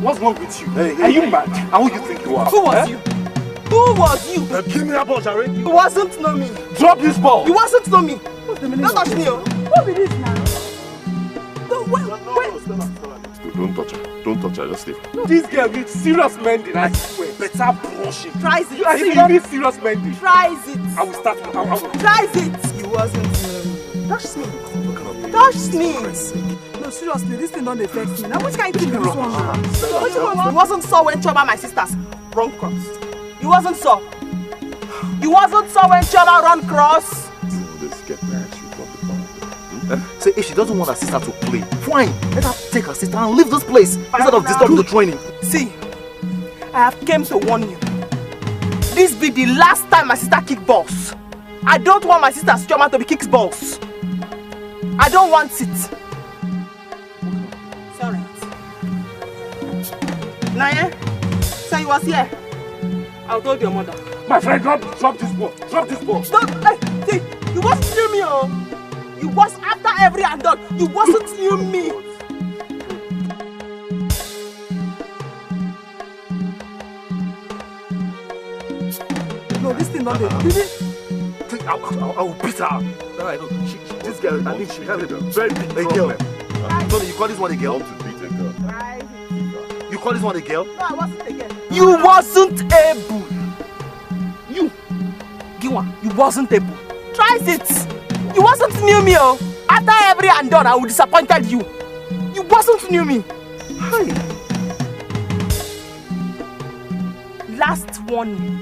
What's wrong with you? Are you mad? And who you think you are? Who was you? Who was you? Give me that ball, Jerry. You wasn't know me. Drop this ball. You wasn't know me. Don't touch me, oh. What be this now? Don't touch her. Don't touch her. Just leave her. This girl needs serious mending, I swear. Better brushing. Try it. You need serious mending. Try it. I will start. Try it. You wasn't touch me. Touch me. No, seriously, this thing don't affect me. Now which kind of thing is this one? You wasn't saw when Choba my sisters run cross. You wasn't saw. You wasn't saw when Choba run cross. Let's get married. Say if she doesn't want her sister to play, fine. Let her take her sister and leave this place instead of disturbing the training. See, I have came to warn you. This be the last time my sister kick balls. I don't want my sister's Chioma to be kicked balls. I don't want it. Sorry. Naya, so you was here. I'll told your mother. My friend, drop this ball. Drop this ball. Don't, see, you wasn't near me, oh. You was after every adult. You wasn't near me. No, No, this thing not there. I will beat her. No, I know. This girl, I think she has a very big problem. Tony, you call this one a girl? To beat a girl. You call this one a girl? No, I wasn't a girl. You wasn't able. You, Giwa, you wasn't able. Try it. You wasn't new me, oh. After every and done, I would disappointed you. You wasn't new me. Hi. Last warning.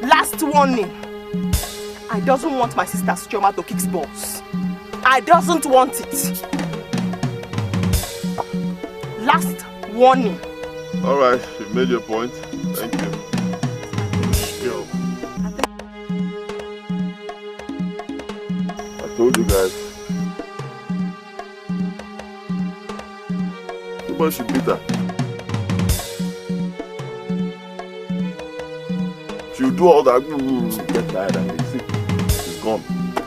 Last warning. I doesn't want my sister Chioma to kick balls. I doesn't want it. Last warning. Alright, you made your point. Thank you. Yo. I told you guys. Nobody should beat her. She'll do all that, get tired and see. She's gone.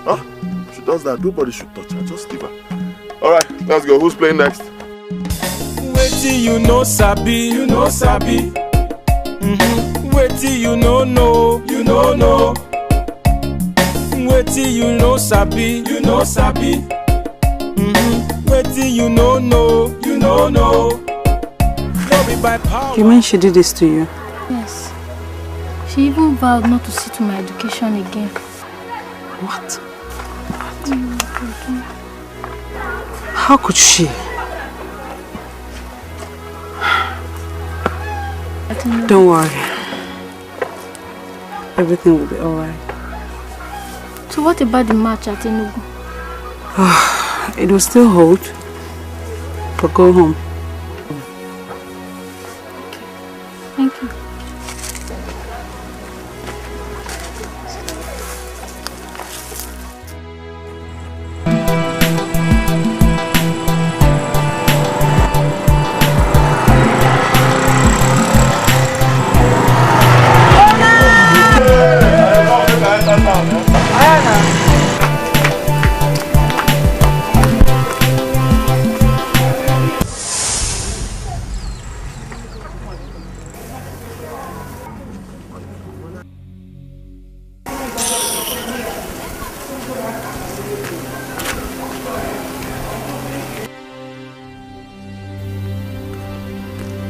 Huh? She does that, nobody should touch her. Just leave her. Alright, let's go. Who's playing next? Wetin you know sabi, you know sabi. Wetin you know you know. Wetin you know sabi, you know sabi. Wetin you know you know. No be by power. You mean she did this to you? Yes. She even vowed not to see to my education again. What? How could she? Don't worry. Everything will be alright. So what about the match at Enugu? It will still hold. But go home. Thank you.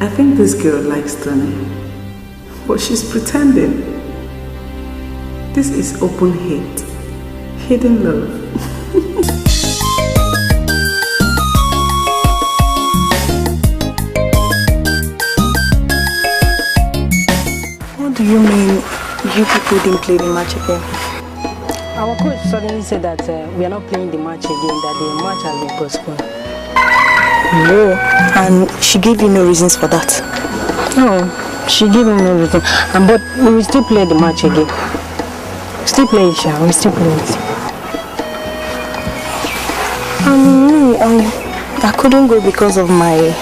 I think this girl likes Tony, but she's pretending. This is open hate, hidden love. What do you mean you people didn't play the match again? Our coach suddenly said that we are not playing the match again, that the match has been postponed. No, and she gave you no reasons for that. No, she gave him no reason. But we will still play the match again. Still play it, shall we? Still play it. I couldn't go because of my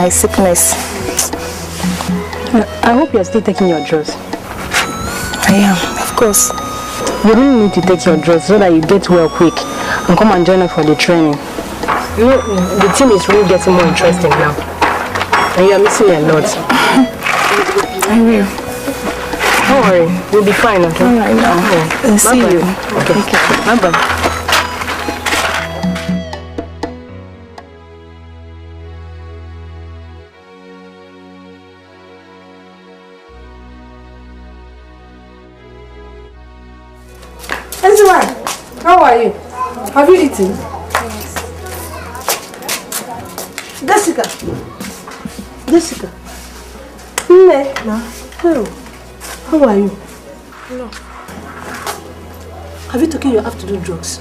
sickness. I hope you are still taking your drugs. I am, of course. You really need to take your drugs so that you get well quick and come and join us for the training. You know, the team is really getting more interesting now. And you are missing a lot. I will. Don't worry, we'll be fine, okay? Alright now. Okay. See you. Okay. Bye-bye. How are you? Have you eaten? Yes. Jessica. No. Hello. How are you? Hello. Have you taken your afternoon drugs?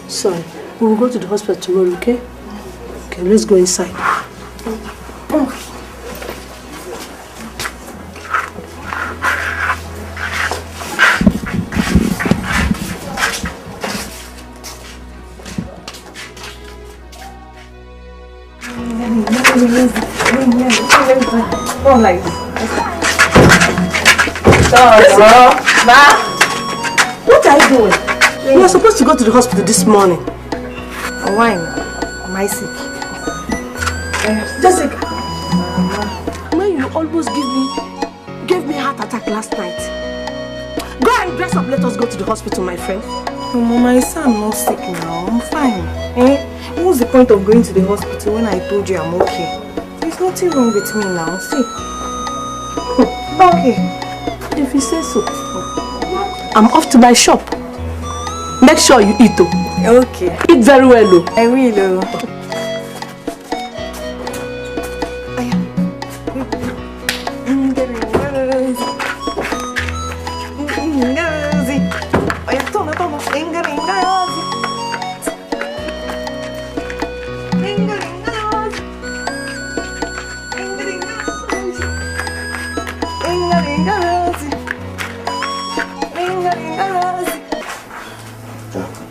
Sorry. We will go to the hospital tomorrow, okay? Okay, let's go inside. Oh, like this. What are you doing? You were supposed to go to the hospital this morning. Why? Am I sick? Jessica, when you always give me gave me a heart attack last night. Go and dress up, let us go to the hospital, my friend. No, Mama, I say I'm not sick now. I'm fine. Eh? What's the point of going to the hospital when I told you I'm okay? There's nothing wrong with me now. See? Okay. If you say so. I'm off to my shop. Make sure you eat, though. Okay. Eat very well, though. I will,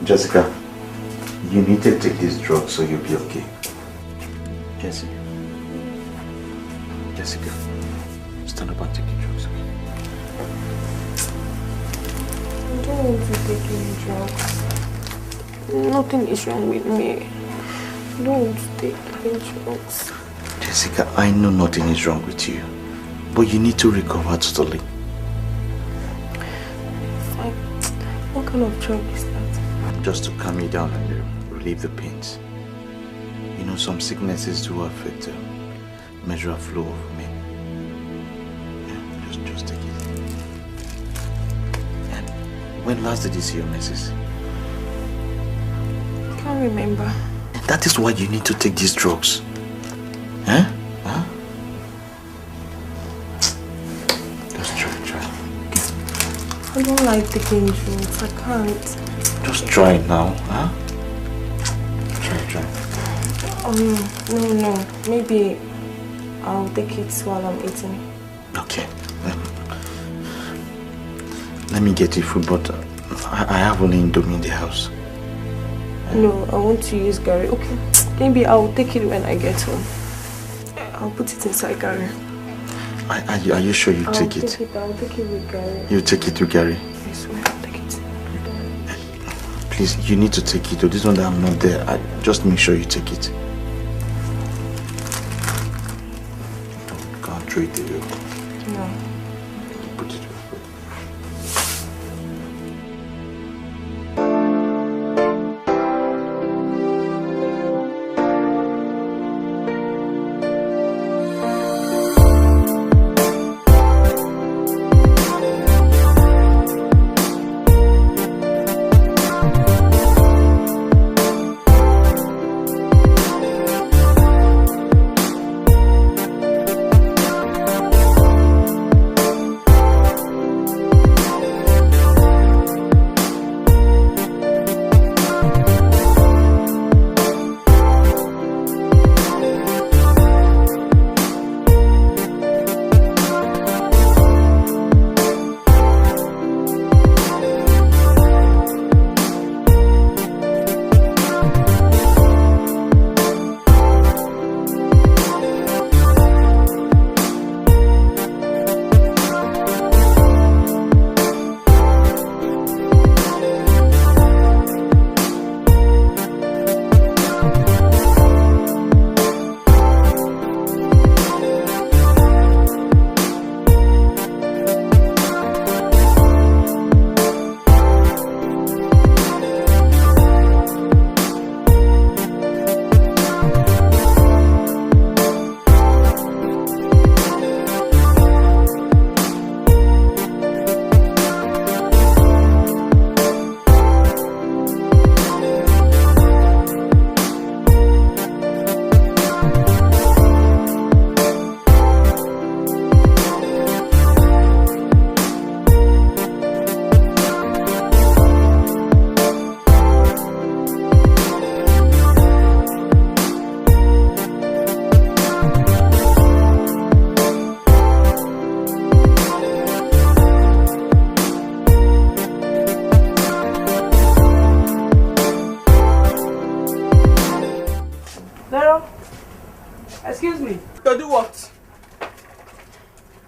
Jessica, you need to take this drug so you'll be okay. Jessica, stand up and take your drugs. I don't want to take any drugs. Nothing is wrong with me. I don't want to take any drugs. Jessica, I know nothing is wrong with you, but you need to recover totally. Fine. What kind of drug is that? Just to calm you down and relieve the pains. You know, some sicknesses do affect the measure of flow of men. Yeah, just take it. And when last did you see your missus? I can't remember. That is why you need to take these drugs. Huh? Just try. I don't like taking drugs. I can't. Just try it now, huh? Try. No. Maybe I'll take it while I'm eating. Okay. Let me get you food, but I have only Indomie in the house. No, I want to use Gary. Okay. Maybe I'll take it when I get home. I'll put it inside Gary. Are you sure you take it? I'll take it with Gary. You take it with Gary? Yes, I'll take it. Please, you need to take it. This one that I'm not there, just make sure you take it. Can't throw it away. No. Put it away.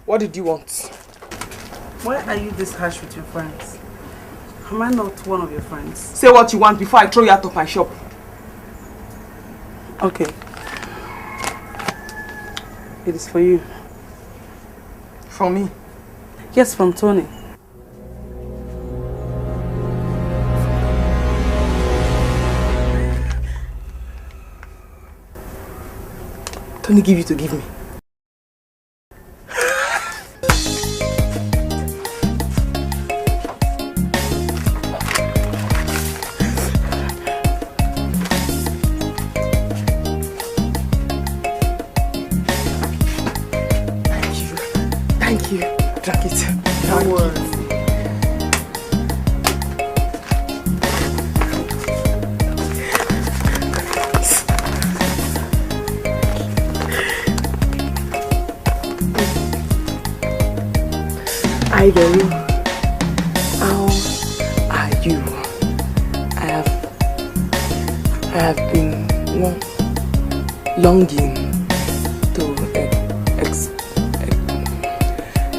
What did you want? Why are you this harsh with your friends? Am I not one of your friends? Say what you want before I throw you out of my shop. Okay. It is for you. For me? Yes, from Tony. Tony give you to give me. Thank you. Drink it. Don't worry. Hi, girl. How are you? I have been longing to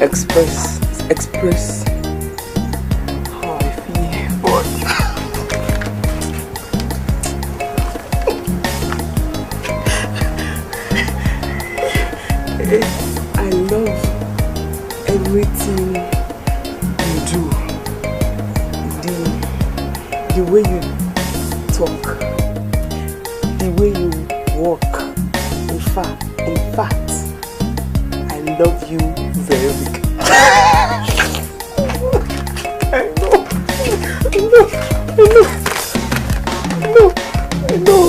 express how I feel, but I love everything you do, the way you talk, the way you walk. In fact, I love you very much. I know.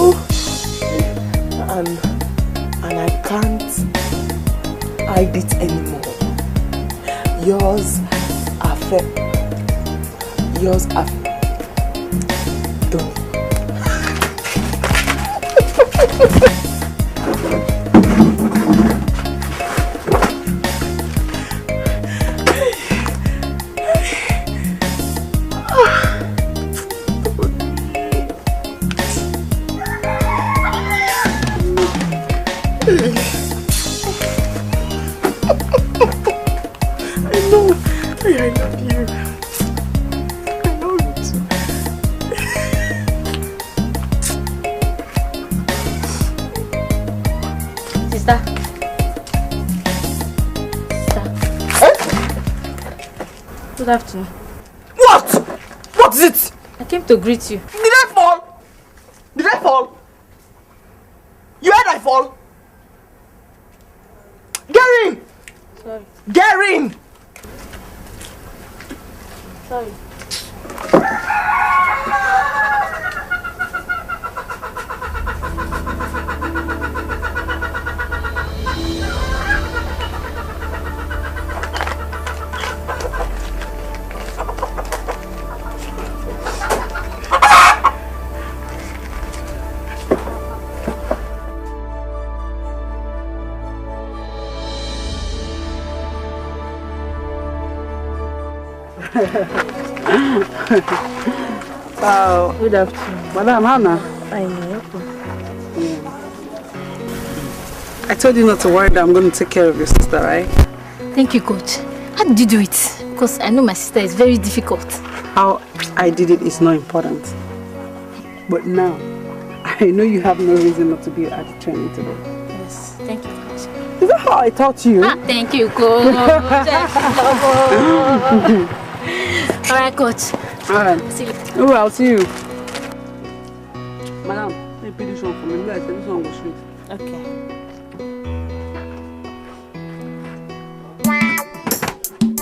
And I can't hide it anymore. Yours are don't. Good afternoon. What? What is it? I came to greet you. Did I fall? Did I fall? You heard I fall? Get in! Sorry. Get in! Sorry. Good afternoon. Madam Hannah. I told you not to worry that I'm going to take care of your sister, right? Thank you, Coach. How did you do it? Because I know my sister is very difficult. How I did it is not important. But now, I know you have no reason not to be at the training today. Yes, thank you, Coach. Is that how I taught you? Thank you, Coach. Alright, Coach. Alright. See you. Oh, I'll see you. Madam, let me put this one for me. Guys, this one was sweet. Okay.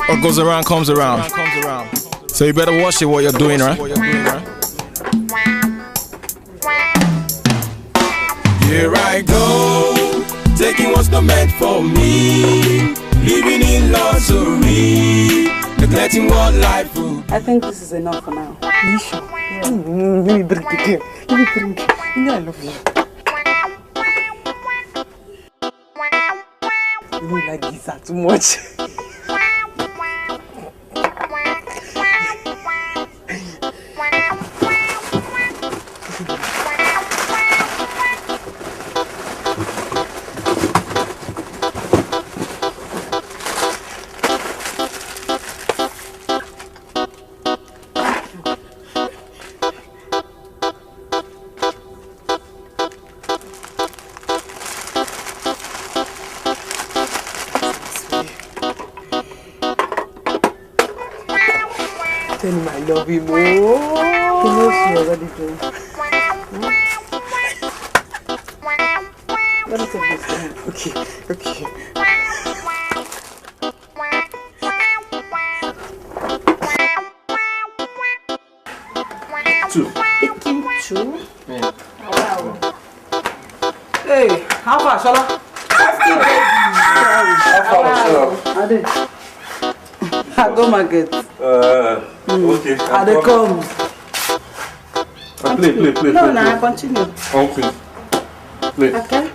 What goes around comes around. So you better watch it what you're doing, right? Here I go, taking what's not meant for me, living in luxury, neglecting what life will. I think this is enough for now. You sure? Yeah. Let me drink again. Let me drink. You know I love you. You know you like this too much. tell him I love him. Oh, he knows you already do. Let me take this one. Okay. Two. Taking two? Yeah. Wow. Hey, how far, Shala? I go market. Okay. I dey come. Play. No, I continue. Okay. Play. Okay.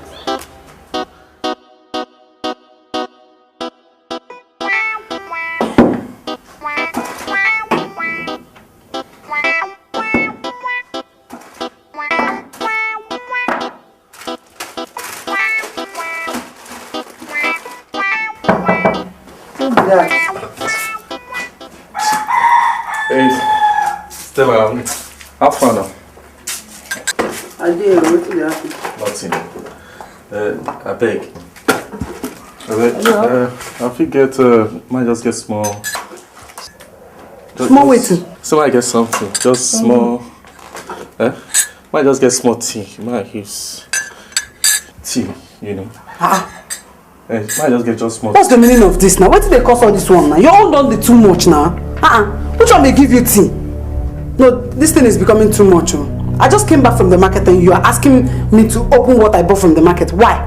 Hey, Stella, how far now? I did. What did happen? Nothing. I beg. I think might just get small. Small waiting. So might get something. Just small. Might just get small tea. Might use tea, you know. Might just get just small. What's the meaning of this now? What did they cost all this one now? You all done the too much now. Which one may give you tea? No, this thing is becoming too much. I just came back from the market and you are asking me to open what I bought from the market. Why?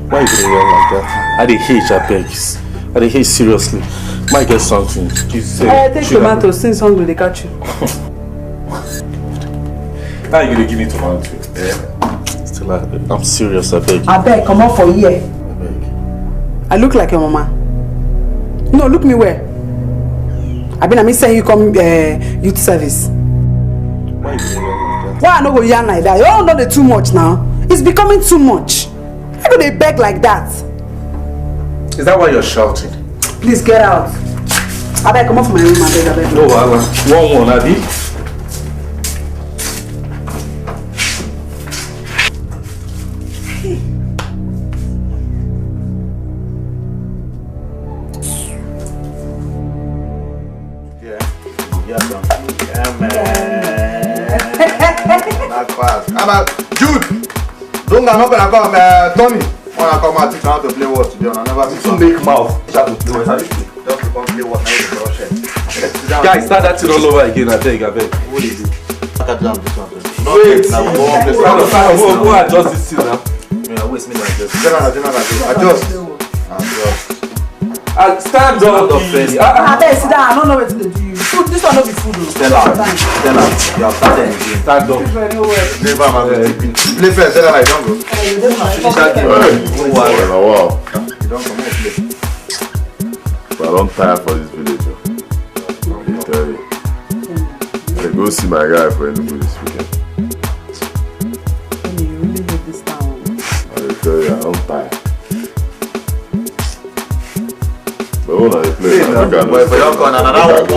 Why you doing like that? I dey hate, I beg. I dey hate seriously. Might get something. Take tomatoes since hungry they catch you. How you gonna give me tomato? Still, I'm serious, I beg. I beg, come on for here. I look like your mama. No, look me where? I mean saying you come youth service. Why you doing like that? Why I no go yarn like that? You all know too much now. It's becoming too much. How could they beg like that? Is that why you're shouting? Please get out. I beg, come off my room, I beg. No, one, Adi. Jude! Don't I'm not gonna come, Tony. When I come out, teach how to play what today. I never see to make mouth. Just to come play what now you brush it. Guys, start that thing all over again, I beg. What is it? I can jump this one. Wait! Go adjust this thing now. Yeah, waste me like this. Adjust. Stand up, I beg, sit down. I don't know what to do. Food, this one not be food. Stella, you have started again. Stand up. Play first, Stella, like, don't go. Wow. You don't come on, play. But I don't tire for this village. I tell you. I go see my guy for Enugu this weekend. You really hate this town. I tell you, I don't tire. But when I play, I think I know. But if you don't come,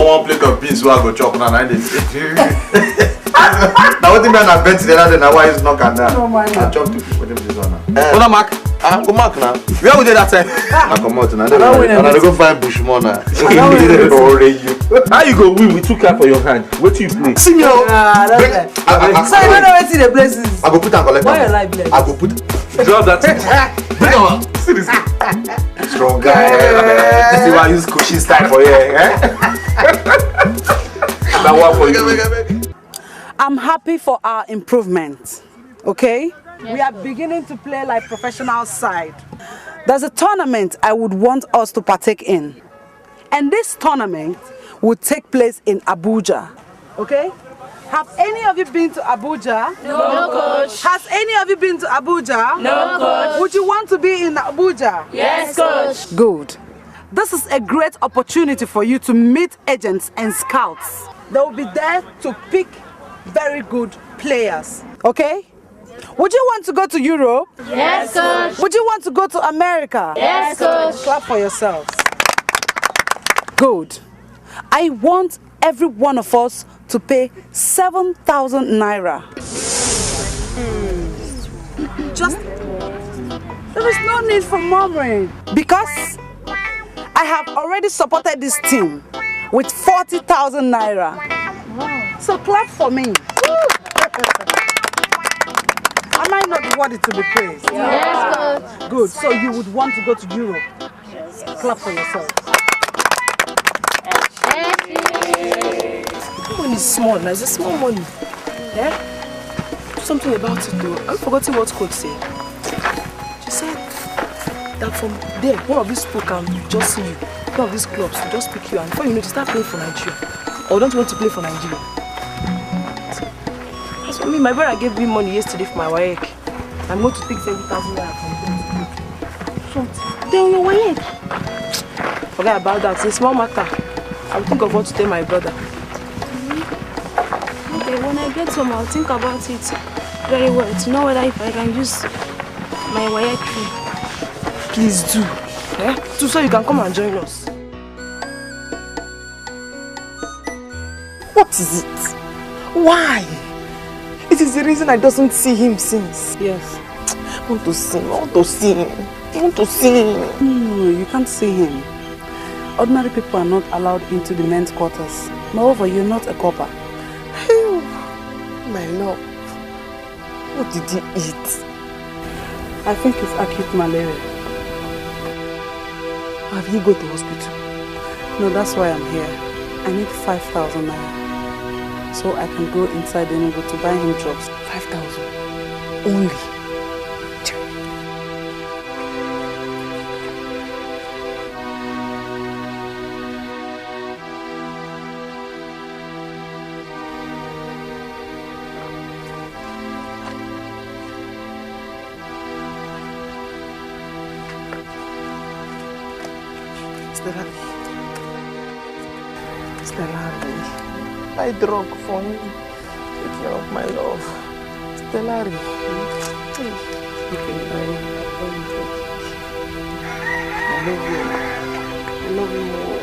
one plate of beans, so I go chop now. Now what do you mean I bet the other day? Now why is not can that? No man. I chop to put them this one now. Hold on, Mark. Go Mark now. Where we did that time? I come out now. And I go find Bushman now. How you go win with 2 cards for your hand? What do you play? See me now. So you don't know where to the places. I go put and collect. Why your life like? I go put. Drop that. Bring on. See this. Strong guy. This is why I use Kushi style for here. That one for you. I'm happy for our improvement. Okay? We are beginning to play like professional side. There's a tournament I would want us to partake in. And this tournament will take place in Abuja. Okay? Have any of you been to Abuja? No, coach. Has any of you been to Abuja? No, coach. Would you want to be in Abuja? Yes, coach. Good. This is a great opportunity for you to meet agents and scouts. They will be there to pick very good players. Okay? Would you want to go to Europe? Yes, coach. Would you want to go to America? Yes, coach. Clap for yourselves. Good. I want every one of us to pay 7,000 naira. Just, there is no need for murmuring. Because I have already supported this team with 40,000 naira. Wow. So clap for me. Am I not worthy to be praised? Yes, Coach. Good. So you would want to go to Europe. Yes. Clap for yourself. Money is small, now it's a small money. Yeah? Do something about it though. I've forgotten what Coach said. She said that from there, one of these people can just see you. One of these clubs will just pick you, and before you know, you start playing for Nigeria. Or don't you want to play for Nigeria? As for me, my brother gave me money yesterday for my WAEC. I'm going to take 70,000 naira from him. Something. Then your WAEC. Forget about that. It's a small matter. I'll think of what to tell my brother. Okay, when I get home, I'll think about it very well to know whether if I can use my WAEC fee. Please do. Eh? So you can come and join us. What is it? Why? It is the reason I doesn't see him since. Yes. I want to see him. I want to see him. I want to see him. No, you can't see him. Ordinary people are not allowed into the men's quarters. Moreover, you're not a copper. My love, what did he eat? I think it's acute malaria. Have you go to hospital? No, that's why I'm here. I need 5,000 naira. So I can go inside the neighborhood to buy him drugs. 5,000? Only? Buy drug for me. Take care of my love. Stellari. I love you. I love you more.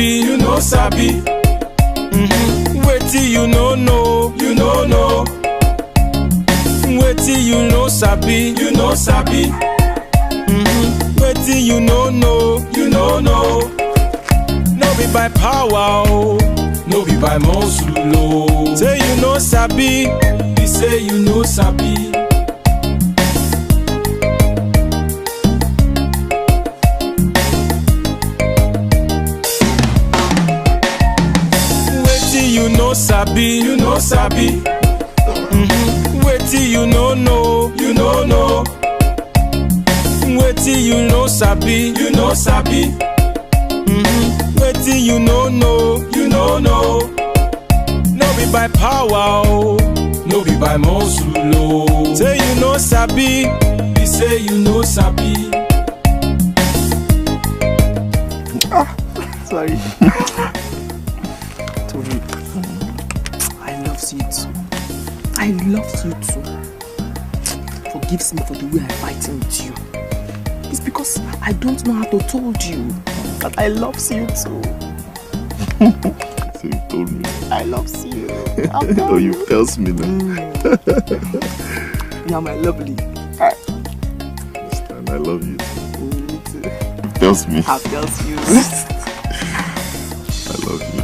You know sabi. Wetin you know know. Wetin you know sabi. Wetin you know know. No be by power, oh. No be by muscle, oh. Say you know sabi. You say you know sabi. You know sabi. Wetin you know know. Wetin you know sabi. Wetin you know know. No be by power, oh. No be by muscle, oh. Say you know sabi. You say you know sabi. Sorry. I love you too. Forgive me for the way I fight with you. It's because I don't know how to told you that I love you too. So you told me. I love you. Oh, you tells me now. You are my lovely. love you. Tells me. How tells you? I love you.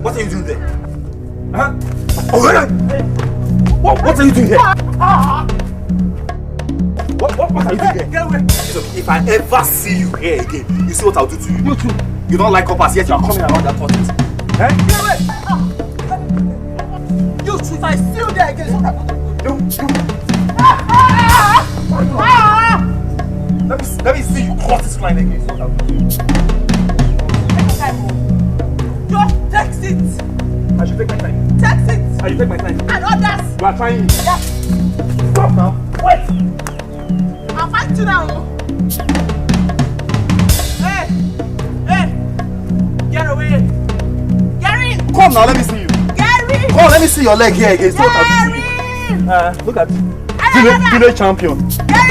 What are you doing there? Huh? Oh, what are you doing here? What are you doing here? Get away! So if I ever see you here again, you see what I'll do to you. You too. You don't like coppers yet you are coming around that tortoise. Eh? Get away! You too. If I see you there again, what I'll do to you. Let me see you tortoise flying again. What I'll do to you. Just text it. I should take my time. Text it. I should take my time. And others. You are trying. Yes. Stop now. Wait. I'll fight you now. Hey. Get away. Gary. Come now, let me see you. Gary. Come on, let me see your leg here again. See what I'll do to you. Look at village champion. Gary.